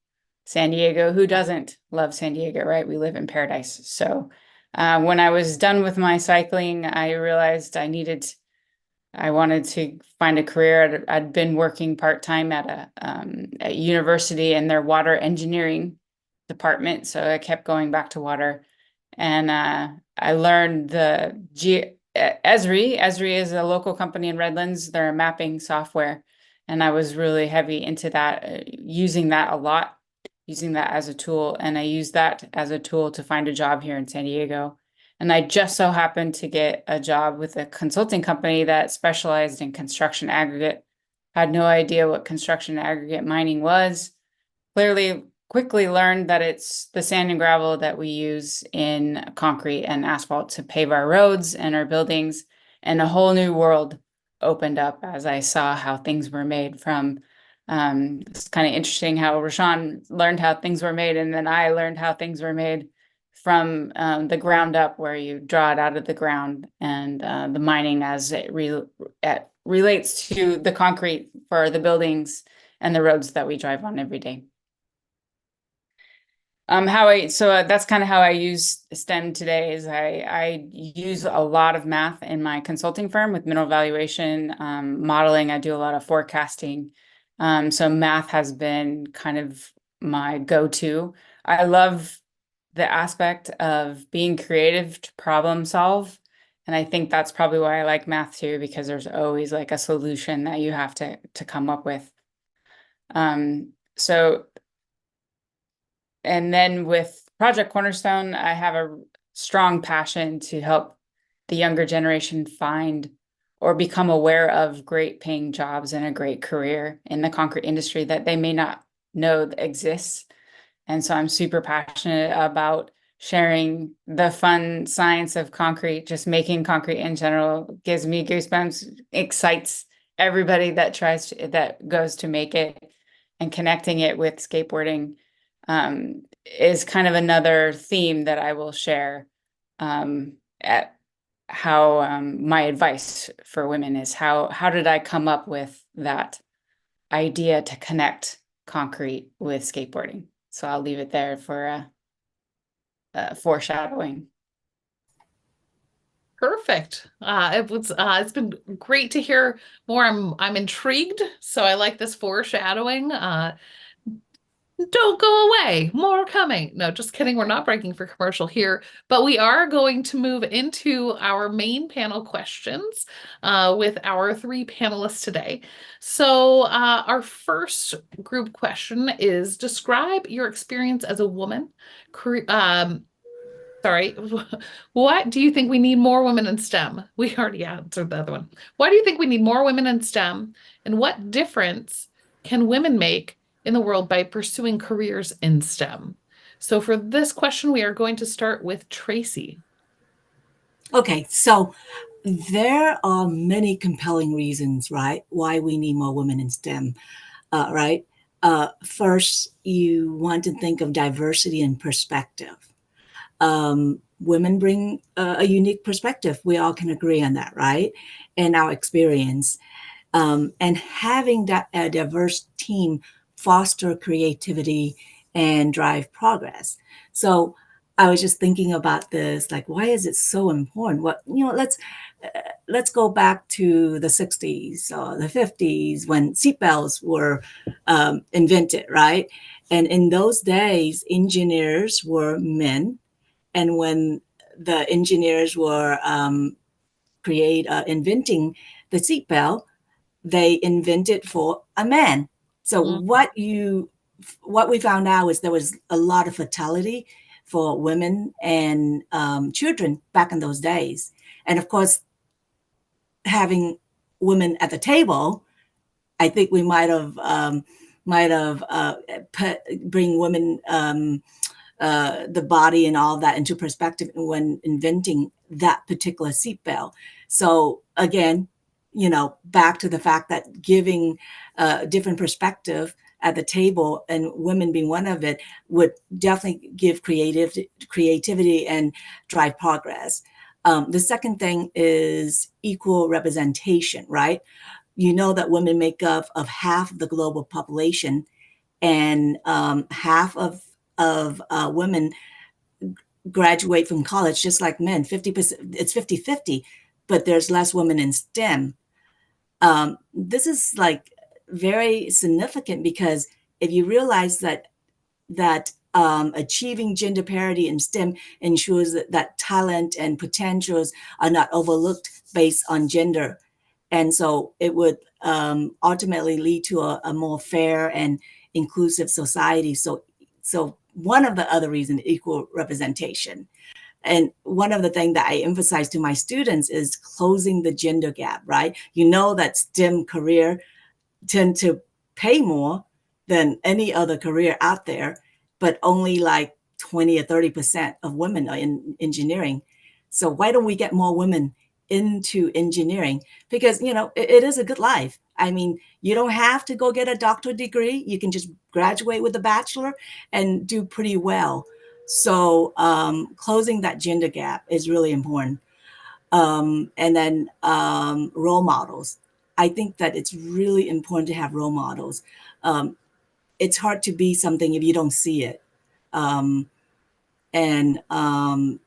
San Diego. Who doesn't love San Diego, right? We live in paradise. So when I was done with my cycling, I realized I wanted to find a career. I'd been working part-time at a university in their water engineering department. So I kept going back to water. And I learned Esri. Esri is a local company in Redlands. They're a mapping software. And I was really heavy into that, using that a lot, using that as a tool. And I used that as a tool to find a job here in San Diego. And I just so happened to get a job with a consulting company that specialized in construction aggregate. I had no idea what construction aggregate mining was. Quickly learned that it's the sand and gravel that we use in concrete and asphalt to pave our roads and our buildings. And a whole new world opened up as I saw how things were made from. It's kind of interesting how Rashawn learned how things were made, and then I learned how things were made from the ground up, where you draw it out of the ground, and the mining as it relates to the concrete for the buildings and the roads that we drive on every day. That's kind of how I use STEM today. Is I use a lot of math in my consulting firm with mineral valuation, modeling. I do a lot of forecasting. So math has been kind of my go-to. I love the aspect of being creative to problem solve. And I think that's probably why I like math too, because there's always like a solution that you have to come up with. And then with Project Cornerstone, I have a strong passion to help the younger generation find or become aware of great paying jobs and a great career in the concrete industry that they may not know exists. And so I'm super passionate about sharing the fun science of concrete. Just making concrete in general gives me goosebumps, excites everybody that goes to make it, and connecting it with skateboarding is kind of another theme that I will share at how my advice for women is how did I come up with that idea to connect concrete with skateboarding. So I'll leave it there for foreshadowing. Perfect. It's been great to hear more. I'm intrigued, so I like this foreshadowing. Don't go away. More coming. No, just kidding. We're not breaking for commercial here, but we are going to move into our main panel questions with our three panelists today. So our first group question is describe your experience as a woman. Sorry, what do you think we need more women in STEM? We already answered the other one. Why do you think we need more women in STEM? And what difference can women make in the world by pursuing careers in STEM? So for this question, we are going to start with Tracy. Okay, so there are many compelling reasons, right, why we need more women in STEM, right? First, you want to think of diversity and perspective. Women bring a unique perspective. We all can agree on that, right? And our experience. And having that a diverse team foster creativity and drive progress. So I was just thinking about this, like, why is it so important? Let's go back to the 60s or the 50s when seatbelts were invented, right? And in those days, engineers were men. And when the engineers were inventing the seatbelt, they invented for a man. So what we found out is there was a lot of fatality for women and children back in those days. And of course, having women at the table, I think we might have bring women the body and all that into perspective when inventing that particular seatbelt. So again, back to the fact that giving a different perspective at the table and women being one of it would definitely give creativity and drive progress. The second thing is equal representation, right? You know that women make up of half of the global population, and half of women graduate from college just like men. 50%, it's 50-50, but there's less women in STEM. This is like very significant because if you realize that achieving gender parity in STEM ensures that talent and potentials are not overlooked based on gender. And so it would ultimately lead to a more fair and inclusive society. So one of the other reasons, equal representation. And one of the things that I emphasize to my students is closing the gender gap, right? You know that STEM career tend to pay more than any other career out there, but only like 20 or 30% of women are in engineering. So why don't we get more women into engineering? Because, it is a good life. I mean, you don't have to go get a doctorate degree. You can just graduate with a bachelor and do pretty well. So closing that gender gap is really important. And then role models. I think that it's really important to have role models. It's hard to be something if you don't see it.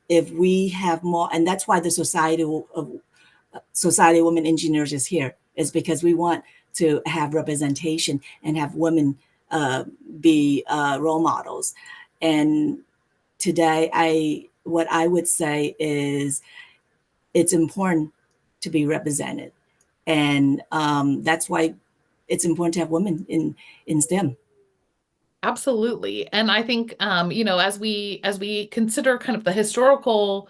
If we have more, and that's why the Society of Women Engineers is here, is because we want to have representation and have women be role models. And today, what I would say is it's important to be represented. And that's why it's important to have women in STEM. Absolutely. And I think, as we consider kind of the historical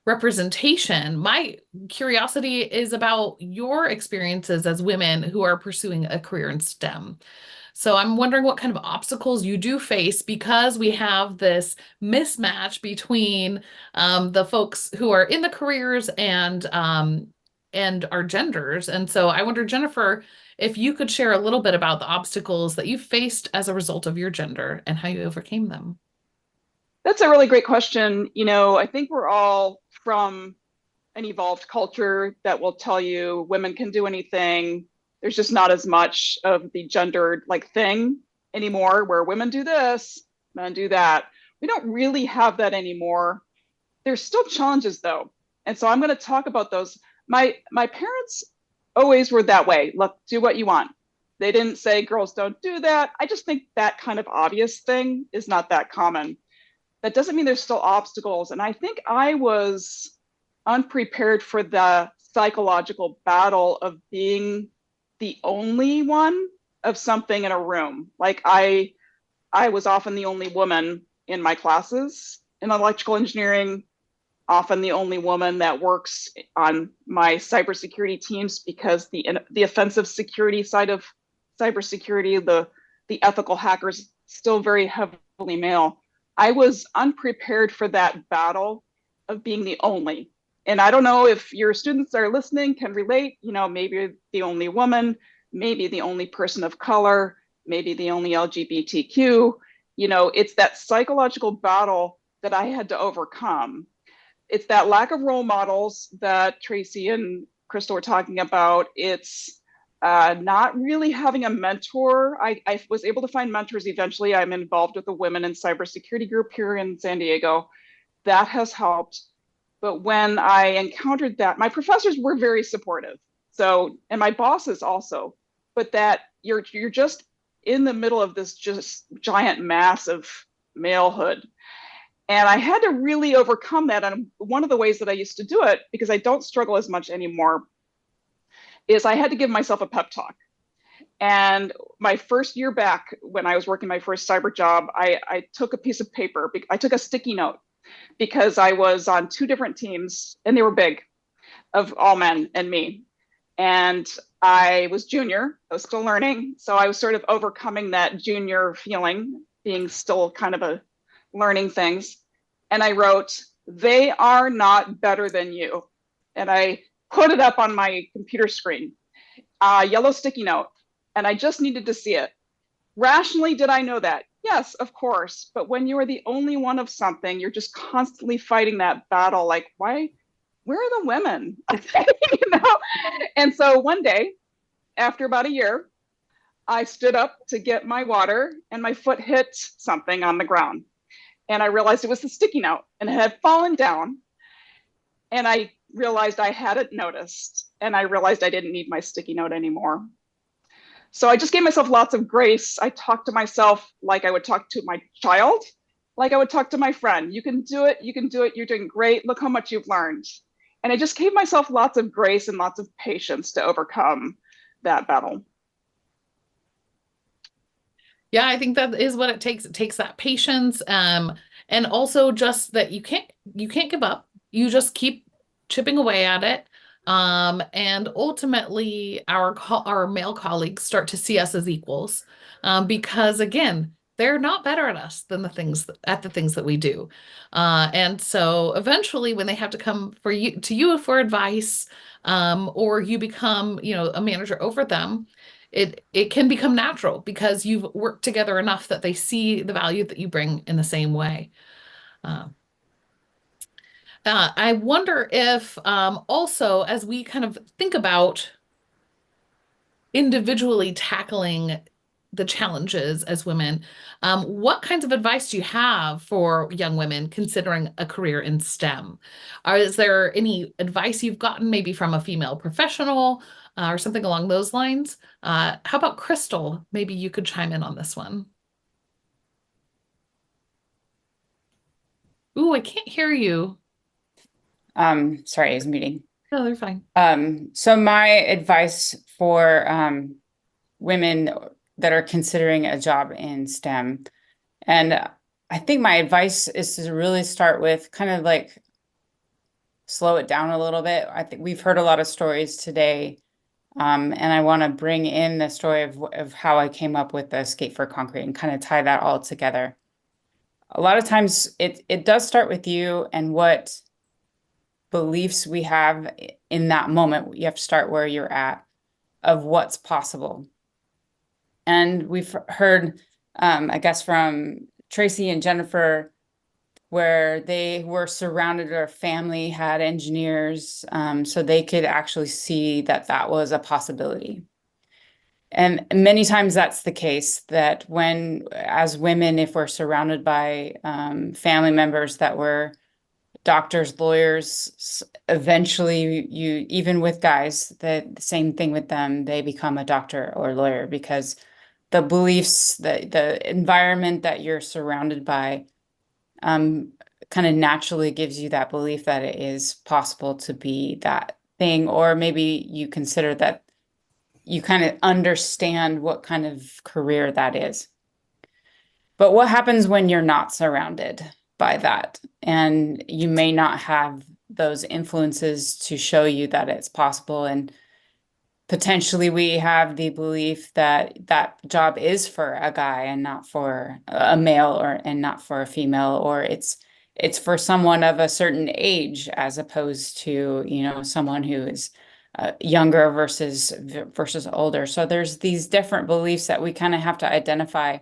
representation, my curiosity is about your experiences as women who are pursuing a career in STEM. So I'm wondering what kind of obstacles you do face because we have this mismatch between the folks who are in the careers and our genders. And so I wonder, Jennifer, if you could share a little bit about the obstacles that you faced as a result of your gender and how you overcame them. That's a really great question. I think we're all from an evolved culture that will tell you women can do anything. There's just not as much of the gendered thing anymore where women do this, men do that. We don't really have that anymore. There's still challenges though. And so I'm going to talk about those. My parents always were that way. Look, do what you want. They didn't say girls don't do that. I just think that kind of obvious thing is not that common. That doesn't mean there's still obstacles. And I think I was unprepared for the psychological battle of being the only one of something in a room. Like I was often the only woman in my classes in electrical engineering, often the only woman that works on my cybersecurity teams because the offensive security side of cybersecurity, the ethical hackers, still very heavily male. I was unprepared for that battle of being the only. And I don't know if your students are listening can relate, you know, maybe the only woman, maybe the only person of color, maybe the only LGBTQ, you know, it's that psychological battle that I had to overcome. It's that lack of role models that Tracy and Crystal were talking about. It's not really having a mentor. I was able to find mentors eventually. I'm involved with the Women in Cybersecurity group here in San Diego. That has helped. But when I encountered that, my professors were very supportive. So, and my bosses also, but that you're just in the middle of this just giant mass of malehood. And I had to really overcome that. And one of the ways that I used to do it, because I don't struggle as much anymore, is I had to give myself a pep talk. And my first year back, when I was working my first cyber job, I took a piece of paper, I took a sticky note because I was on 2 different teams and they were big, of all men and me. And I was junior, I was still learning. So I was sort of overcoming that junior feeling, being still kind of a learning things. And I wrote, "They are not better than you." And I put it up on my computer screen, yellow sticky note. And I just needed to see it. Rationally, did I know that? Yes, of course. But when you are the only one of something, you're just constantly fighting that battle. Like, why? Where are the women? You know? And so one day, after about a year, I stood up to get my water and my foot hit something on the ground. And I realized it was the sticky note and it had fallen down. And I realized I hadn't noticed. And I realized I didn't need my sticky note anymore. So I just gave myself lots of grace. I talked to myself like I would talk to my child, like I would talk to my friend. You can do it. You can do it. You're doing great. Look how much you've learned. And I just gave myself lots of grace and lots of patience to overcome that battle. Yeah, I think that is what it takes. It takes that patience, and also just that you can't give up. You just keep chipping away at it. And ultimately our male colleagues start to see us as equals, because again, they're not better at us than the things that we do. And so eventually when they have to come to you for advice, or you become, you know, a manager over them, it can become natural because you've worked together enough that they see the value that you bring in the same way. I wonder if also, as we kind of think about individually tackling the challenges as women, what kinds of advice do you have for young women considering a career in STEM? Is there any advice you've gotten maybe from a female professional or something along those lines? How about Crystal? Maybe you could chime in on this one. Ooh, I can't hear you. Sorry, I was muting. No, they're fine. So my advice for women that are considering a job in STEM, and I think my advice is to really start with kind of like slow it down a little bit. I think we've heard a lot of stories today, and I want to bring in the story of how I came up with the Skate for Concrete and kind of tie that all together. A lot of times it does start with you and what beliefs we have in that moment. You have to start where you're at, of what's possible. And we've heard, I guess, from Tracy and Jennifer, where they were surrounded, their family had engineers, so they could actually see that that was a possibility. And many times that's the case, that when, as women, if we're surrounded by family members that were doctors, lawyers, eventually you, even with guys, the same thing with them, they become a doctor or lawyer because the beliefs, the environment that you're surrounded by kind of naturally gives you that belief that it is possible to be that thing, or maybe you consider that you kind of understand what kind of career that is. But what happens when you're not surrounded by that, and you may not have those influences to show you that it's possible, and potentially we have the belief that that job is for a guy and not for a male, or and not for a female, or it's for someone of a certain age as opposed to, you know, someone who is younger versus older. So there's these different beliefs that we kind of have to identify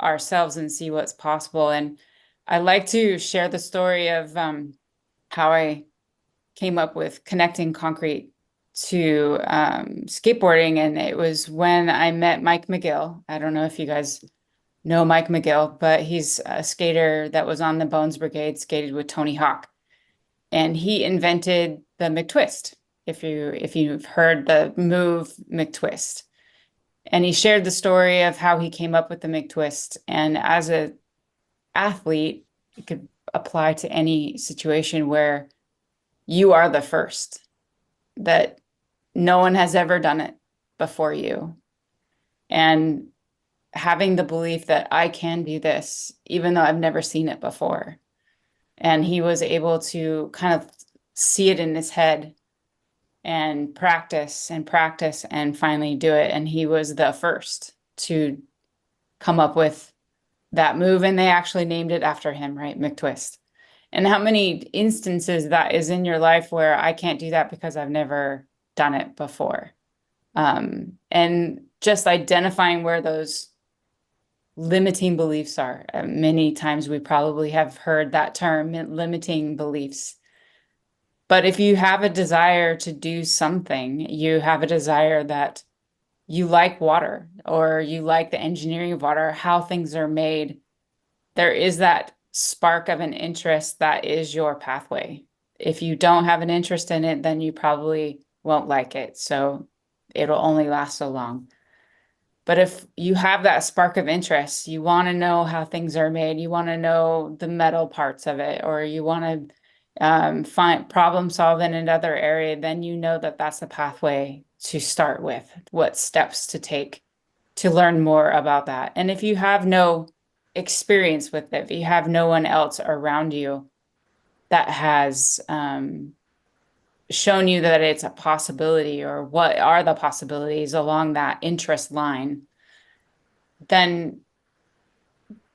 ourselves and see what's possible. And I like to share the story of how I came up with connecting concrete to skateboarding. And it was when I met Mike McGill. I don't know if you guys know Mike McGill, but he's a skater that was on the Bones Brigade, skated with Tony Hawk. And he invented the McTwist, if you've heard the move McTwist. And he shared the story of how he came up with the McTwist. And as an athlete, it could apply to any situation where you are the first, that no one has ever done it before you. And having the belief that I can do this, even though I've never seen it before. And he was able to kind of see it in his head and practice and finally do it. And he was the first to come up with that move. And they actually named it after him, right? McTwist. And how many instances that is in your life where I can't do that because I've never done it before. And just identifying where those limiting beliefs are. Many times we probably have heard that term, limiting beliefs. But if you have a desire to do something, you have a desire that you like water, or you like the engineering of water, how things are made, there is that spark of an interest that is your pathway. If you don't have an interest in it, then you probably won't like it. So it'll only last so long. But if you have that spark of interest, you want to know how things are made, you want to know the metal parts of it, or you want to find problem solve in another area, then you know that that's a pathway to start with, what steps to take to learn more about that. And if you have no experience with it, if you have no one else around you that has shown you that it's a possibility, or what are the possibilities along that interest line, then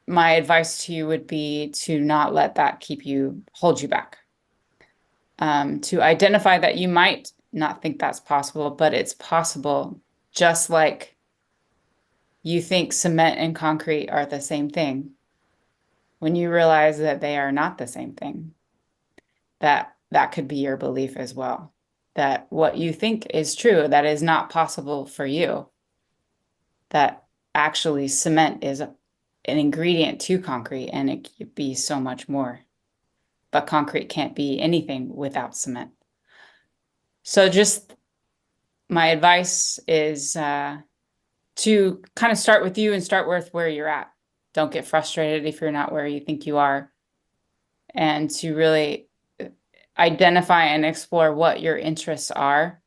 my advice to you would be to not let that hold you back. To identify that you might not think that's possible, but it's possible, just like you think cement and concrete are the same thing. When you realize that they are not the same thing, that could be your belief as well. That what you think is true, that is not possible for you. That actually cement is an ingredient to concrete, and it could be so much more. But concrete can't be anything without cement. So just my advice is to kind of start with you and start with where you're at. Don't get frustrated if you're not where you think you are. And to really identify and explore what your interests are.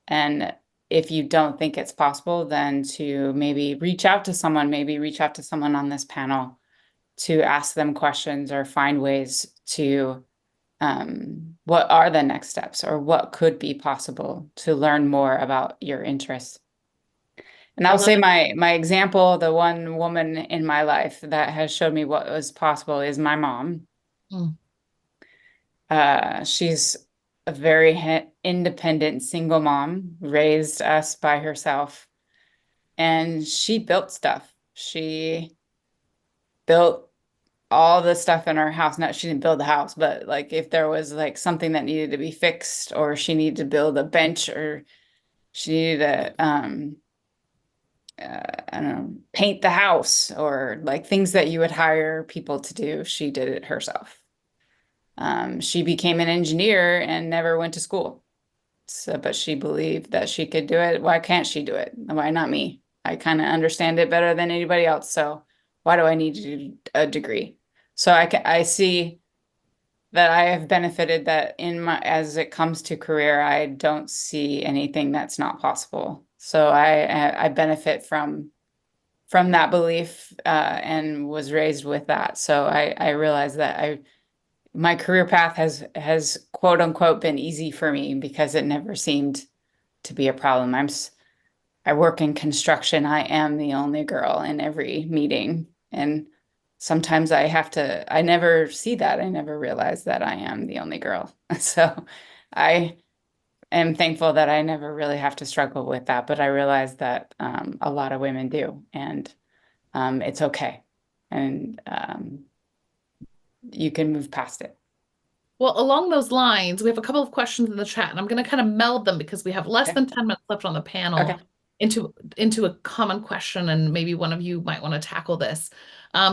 And if you don't think it's possible, then to maybe reach out to someone on this panel to ask them questions, or find ways to what are the next steps, or what could be possible to learn more about your interests. And I'll say my example, the one woman in my life that has showed me what was possible is my mom. She's a very independent single mom, raised us by herself, and she built stuff. She built all the stuff in our house. She didn't build the house, but like if there was like something that needed to be fixed, or she needed to build a bench, or she needed I don't know, paint the house or like things that you would hire people to do. She did it herself. She became an engineer and never went to school. So, but she believed that she could do it. Why can't she do it? Why not me? I kind of understand it better than anybody else. So why do I need to do a degree? So I see that I have benefited that as it comes to career, I don't see anything that's not possible. So I benefit from that belief, and was raised with that. So I realize that my career path has quote unquote been easy for me because it never seemed to be a problem. I work in construction. I am the only girl in every meeting, and sometimes I never see that. I never realize that I am the only girl. So I am thankful that I never really have to struggle with that, but I realize that a lot of women do, and it's okay. And you can move past it. Well, along those lines, we have a couple of questions in the chat, and I'm going to kind of meld them because we have less Okay. than 10 minutes left on the panel Okay. into a common question, and maybe one of you might want to tackle this.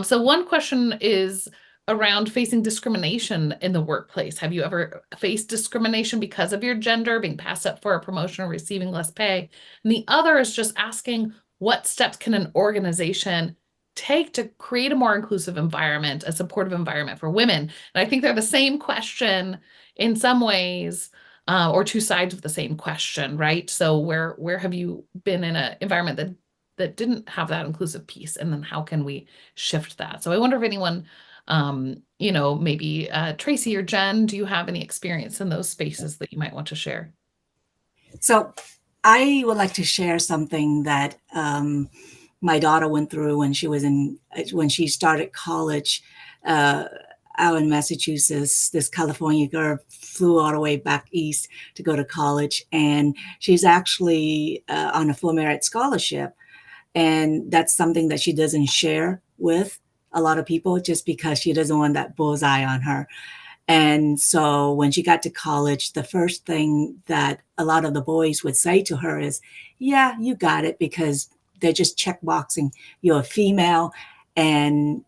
So one question is around facing discrimination in the workplace. Have you ever faced discrimination because of your gender, being passed up for a promotion or receiving less pay? And the other is just asking, what steps can an organization take to create a more inclusive environment, a supportive environment for women? And I think they're the same question in some ways, or two sides of the same question, right? So where have you been in an environment that didn't have that inclusive piece, and then how can we shift that? So I wonder if anyone, maybe Tracy or Jen, do you have any experience in those spaces that you might want to share? So I would like to share something that my daughter went through when she started college out in Massachusetts. This California girl flew all the way back east to go to college, and she's actually on a full merit scholarship. And that's something that she doesn't share with a lot of people just because she doesn't want that bullseye on her. And so when she got to college, the first thing that a lot of the boys would say to her is, yeah, you got it, because they're just checkboxing. You're a female and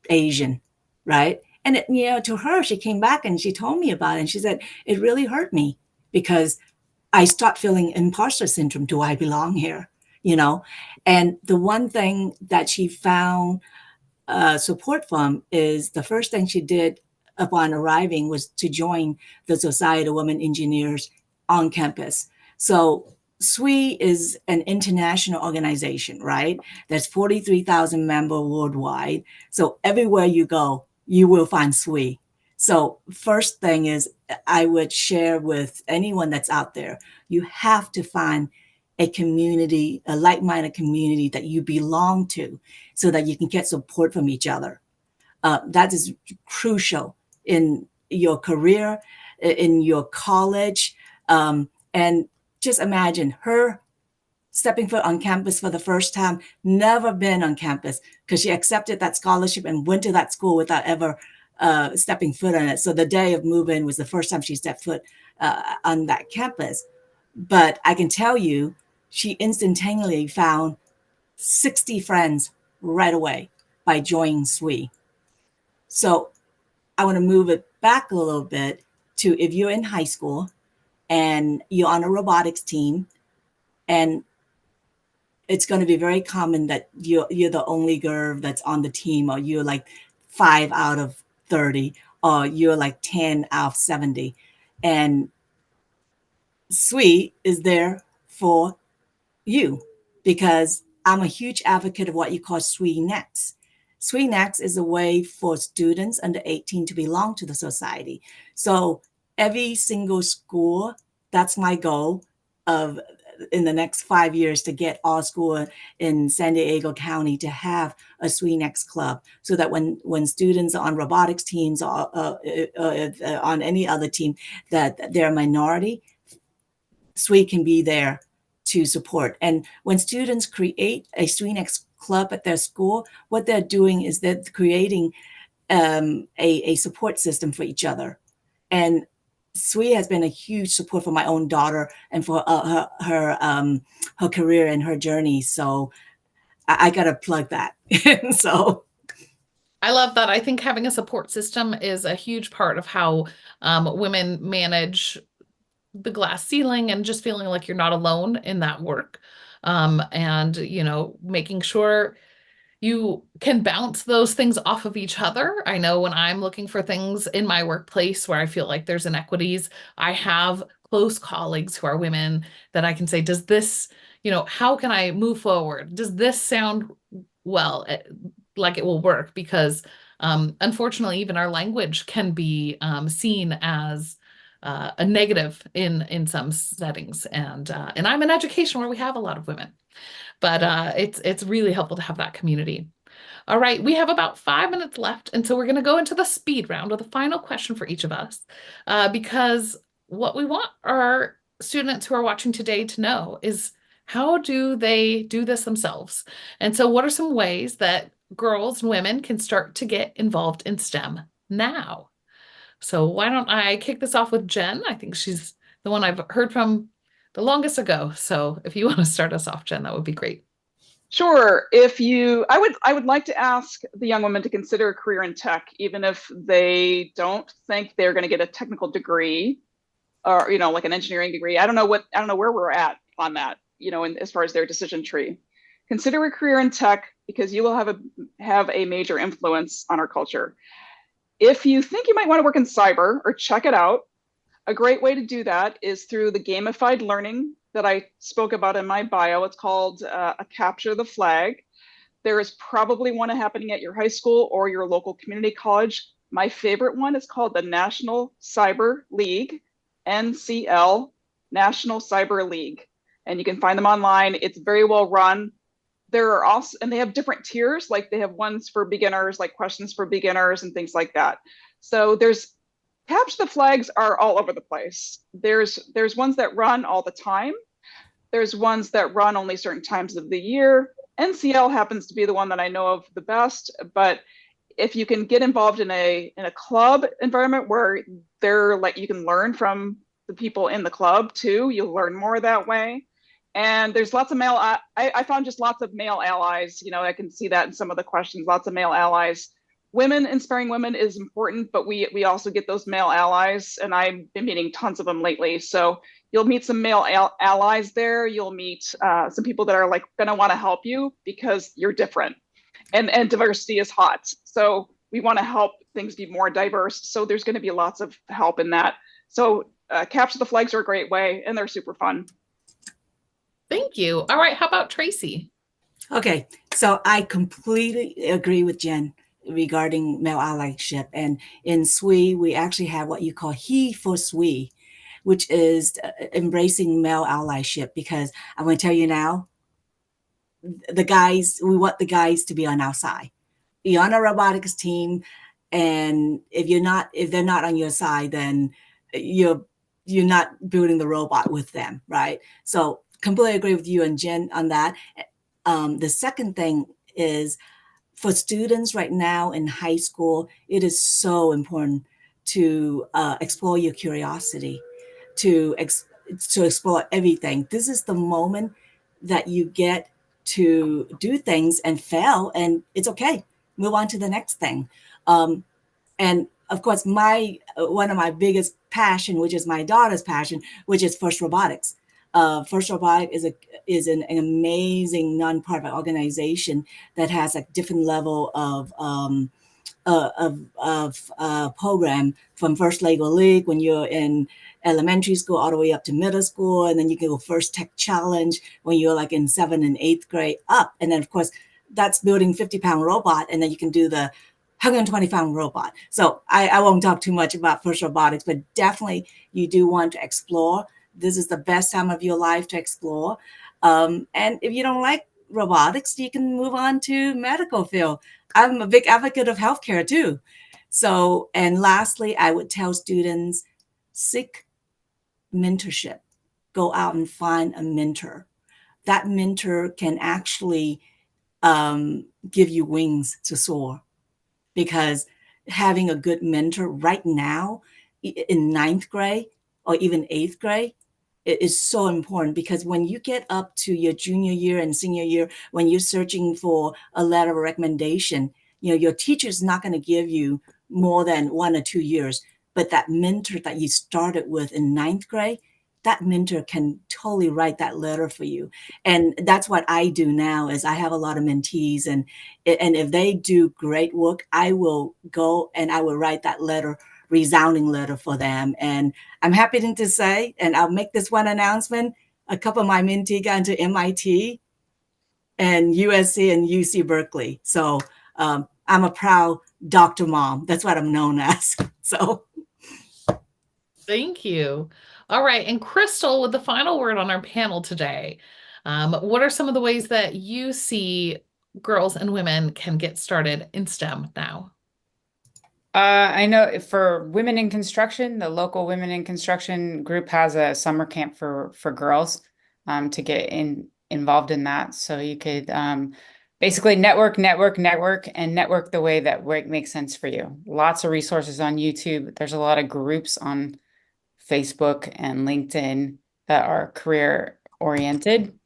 Asian, right? And to her, she came back and she told me about it, and she said, it really hurt me because I start feeling imposter syndrome. Do I belong here? And the one thing that she found support from is the first thing she did upon arriving was to join the Society of Women Engineers on campus. So SWE is an international organization, right? There's 43,000 members worldwide. So everywhere you go, you will find SWE. So first thing is, I would share with anyone that's out there, you have to find a community, a like-minded community that you belong to, so that you can get support from each other. That is crucial in your career, in your college. And just imagine her stepping foot on campus for the first time, never been on campus, because she accepted that scholarship and went to that school without ever stepping foot on it. So the day of move-in was the first time she stepped foot on that campus. But I can tell you, she instantaneously found 60 friends right away by joining SWE. So I want to move it back a little bit to, if you're in high school and you're on a robotics team, and it's going to be very common that you're the only girl that's on the team, or you're like 5 out of 30, or you're like 10 out of 70. And SWE is there for you, because I'm a huge advocate of what you call SWE Next. SWE Next is a way for students under 18 to belong to the society. So every single school, that's my goal of in the next 5 years, to get all school in San Diego County to have a SWE Next club, so that when students are on robotics teams or on any other team that they're a minority, SWE can be there to support. And when students create a SWE Next club at their school, what they're doing is they're creating a support system for each other. And SWE has been a huge support for my own daughter and for her career and her journey. So I gotta plug that. So I love that. I think having a support system is a huge part of how women manage the glass ceiling and just feeling like you're not alone in that work. And, making sure you can bounce those things off of each other. I know when I'm looking for things in my workplace where I feel like there's inequities, I have close colleagues who are women that I can say, does this, how can I move forward? Does this sound like it will work? Because unfortunately, even our language can be seen as a negative in some settings. And I'm in education where we have a lot of women. But it's really helpful to have that community. All right, we have about 5 minutes left, and so we're going to go into the speed round with a final question for each of us, because what we want our students who are watching today to know is, how do they do this themselves? And so what are some ways that girls and women can start to get involved in STEM now? So why don't I kick this off with Jen? I think she's the one I've heard from the longest ago. So if you want to start us off, Jen, that would be great. Sure. I would like to ask the young women to consider a career in tech, even if they don't think they're going to get a technical degree or, like an engineering degree. I don't know where we're at on that, as far as their decision tree. Consider a career in tech because you will have a major influence on our culture. If you think you might want to work in cyber or check it out, a great way to do that is through the gamified learning that I spoke about in my bio. It's called a Capture the Flag. There is probably one happening at your high school or your local community college. My favorite one is called the National Cyber League, NCL, National Cyber League. And you can find them online. It's very well run. There are also, and they have different tiers, like they have ones for beginners, like questions for beginners and things like that. So Capture the Flags are all over the place. There's ones that run all the time. There's ones that run only certain times of the year. NCL happens to be the one that I know of the best, but if you can get involved in a club environment where you can learn from the people in the club too, you'll learn more that way. And there's lots of I found just lots of male allies. I can see that in some of the questions, lots of male allies. Inspiring women is important, but we also get those male allies, and I've been meeting tons of them lately. So you'll meet some male allies there. You'll meet some people that are going to want to help you because you're different, and diversity is hot. So we want to help things be more diverse. So there's going to be lots of help in that. So Capture the Flags are a great way, and they're super fun. Thank you. All right, how about Tracy? Okay, so I completely agree with Jen regarding male allyship. And in SWE, we actually have what you call He for SWE, which is embracing male allyship, because I'm going to tell you now, we want the guys to be on our side. You're on a robotics team, and if they're not on your side, then you're not building the robot with them, right? So completely agree with you and Jen on that. The second thing is, for students right now in high school, it is so important to explore your curiosity, to explore everything. This is the moment that you get to do things and fail, and it's okay. Move on to the next thing. And of course, one of my biggest passion, which is my daughter's passion, which is FIRST Robotics. FIRST Robotics is an amazing nonprofit organization that has a different level of program, from First Lego League when you're in elementary school all the way up to middle school, and then you can go First Tech Challenge when you're in 7th and 8th grade up, and then of course that's building 50-pound robot, and then you can do the 120-pound robot. So I won't talk too much about FIRST Robotics, but definitely you do want to explore. This is the best time of your life to explore. And if you don't like robotics, you can move on to medical field. I'm a big advocate of healthcare too. So, and lastly, I would tell students, seek mentorship. Go out and find a mentor. That mentor can actually give you wings to soar, because having a good mentor right now in ninth grade or even eighth grade, it is so important, because when you get up to your junior year and senior year, when you're searching for a letter of recommendation, your teacher's not going to give you more than 1 or 2 years. But that mentor that you started with in ninth grade, that mentor can totally write that letter for you. And that's what I do now. Is I have a lot of mentees, and if they do great work, I will go and I will write that resounding letter for them. And I'm happy to say, and I'll make this one announcement: a couple of my mentees got into MIT and USC and UC Berkeley. So I'm a proud Dr. Mom. That's what I'm known as. So Thank you. All right. And Crystal, with the final word on our panel today, what are some of the ways that you see girls and women can get started in STEM now? I know for women in construction, the local women in construction group has a summer camp for girls to get involved in that. So you could basically network the way that makes sense for you. Lots of resources on YouTube. There's a lot of groups on Facebook and LinkedIn that are career oriented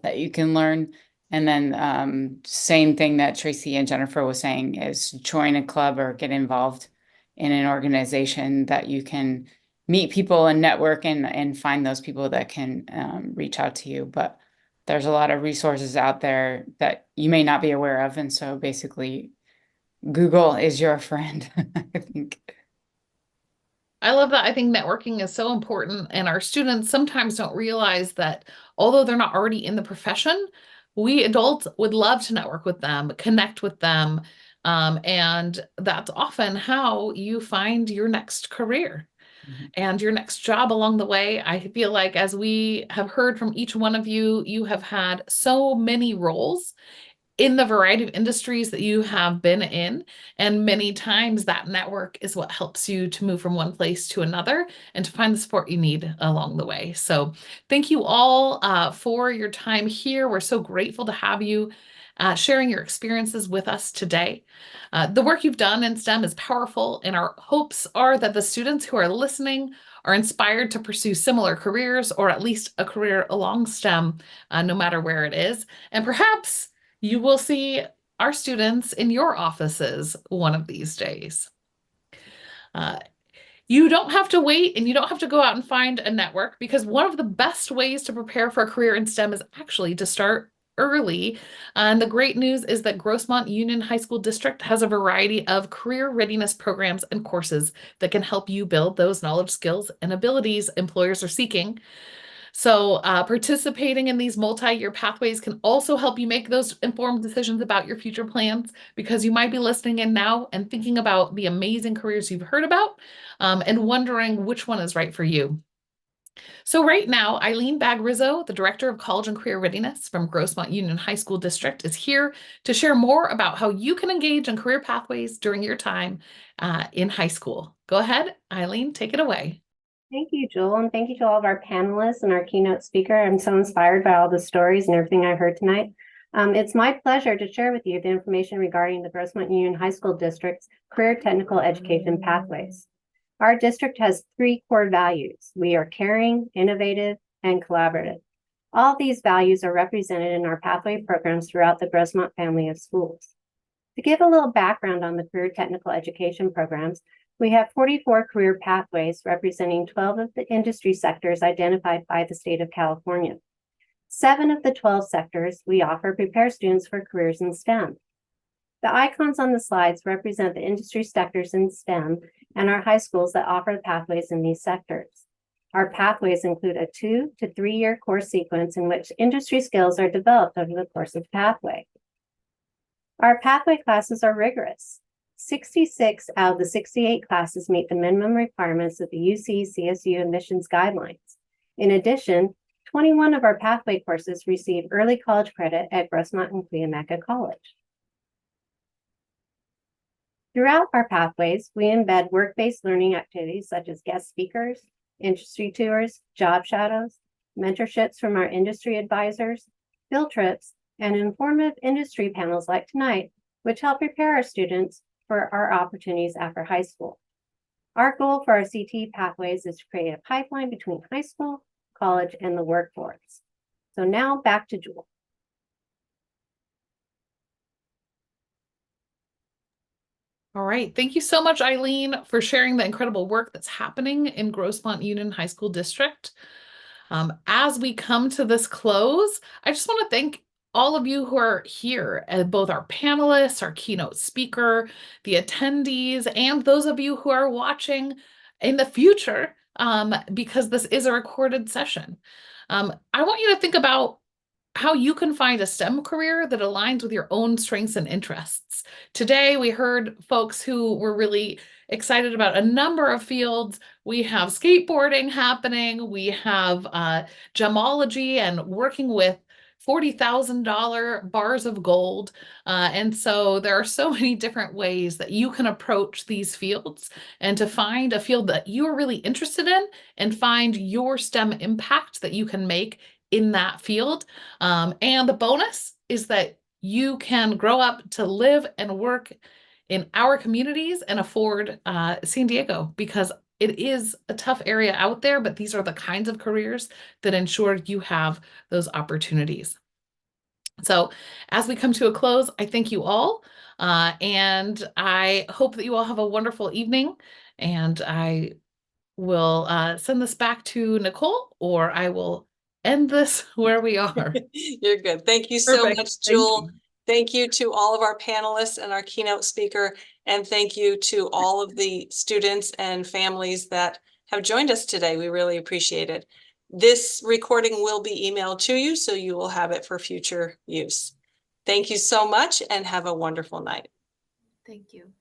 that you can learn. And then same thing that Tracy and Jennifer was saying is join a club or get involved in an organization that you can meet people and network and find those people that can reach out to you. But there's a lot of resources out there that you may not be aware of. And so basically Google is your friend, I think. I love that. I think networking is so important, and our students sometimes don't realize that although they're not already in the profession, we adults would love to network with them, connect with them, and that's often how you find your next career and your next job along the way. I feel like, as we have heard from each one of you, you have had so many roles in the variety of industries that you have been in. And many times that network is what helps you to move from one place to another and to find the support you need along the way. So thank you all for your time here. We're so grateful to have you sharing your experiences with us today. The work you've done in STEM is powerful, and our hopes are that the students who are listening are inspired to pursue similar careers, or at least a career along STEM, no matter where it is. And perhaps you will see our students in your offices one of these days. You don't have to wait, and you don't have to go out and find a network, because one of the best ways to prepare for a career in STEM is actually to start early. And the great news is that Grossmont Union High School District has a variety of career readiness programs and courses that can help you build those knowledge, skills, and abilities employers are seeking. So participating in these multi-year pathways can also help you make those informed decisions about your future plans, because you might be listening in now and thinking about the amazing careers you've heard about and wondering which one is right for you. So right now, Eileen Bag-Rizzo, the Director of College and Career Readiness from Grossmont Union High School District, is here to share more about how you can engage in career pathways during your time in high school. Go ahead, Eileen, take it away. Thank you, Jewel, and thank you to all of our panelists and our keynote speaker. I'm so inspired by all the stories and everything I heard tonight. It's my pleasure to share with you the information regarding the Grossmont Union High School District's Career Technical Education Pathways. Our district has 3 core values. We are caring, innovative, and collaborative. All these values are represented in our pathway programs throughout the Grossmont family of schools. To give a little background on the Career Technical Education programs, we have 44 career pathways representing 12 of the industry sectors identified by the state of California. 7 of the 12 sectors we offer prepare students for careers in STEM. The icons on the slides represent the industry sectors in STEM and our high schools that offer the pathways in these sectors. Our pathways include a 2 to 3 year course sequence in which industry skills are developed over the course of the pathway. Our pathway classes are rigorous. 66 out of the 68 classes meet the minimum requirements of the UC CSU admissions guidelines. In addition, 21 of our pathway courses receive early college credit at Grossmont and Cuyamaca College. Throughout our pathways, we embed work-based learning activities such as guest speakers, industry tours, job shadows, mentorships from our industry advisors, field trips, and informative industry panels like tonight, which help prepare our students for our opportunities after high school. Our goal for our CTE pathways is to create a pipeline between high school, college, and the workforce. So now back to Jewel. All right. Thank you so much, Eileen, for sharing the incredible work that's happening in Grossmont Union High School District. As we come to this close, I just want to thank all of you who are here, both our panelists, our keynote speaker, the attendees, and those of you who are watching in the future, because this is a recorded session. I want you to think about how you can find a STEM career that aligns with your own strengths and interests. Today, we heard folks who were really excited about a number of fields. We have skateboarding happening. We have gemology and working with $40,000 bars of gold. And so there are so many different ways that you can approach these fields and to find a field that you are really interested in and find your STEM impact that you can make in that field. And the bonus is that you can grow up to live and work in our communities and afford San Diego, because it is a tough area out there, but these are the kinds of careers that ensure you have those opportunities. So as we come to a close, I thank you all, and I hope that you all have a wonderful evening, and I will send this back to Nicole, or I will end this where we are. You're good. Thank you so Perfect. much, Thank Jewel. you. Thank you to all of our panelists and our keynote speaker, and thank you to all of the students and families that have joined us today. We really appreciate it. This recording will be emailed to you, so you will have it for future use. Thank you so much and have a wonderful night. Thank you.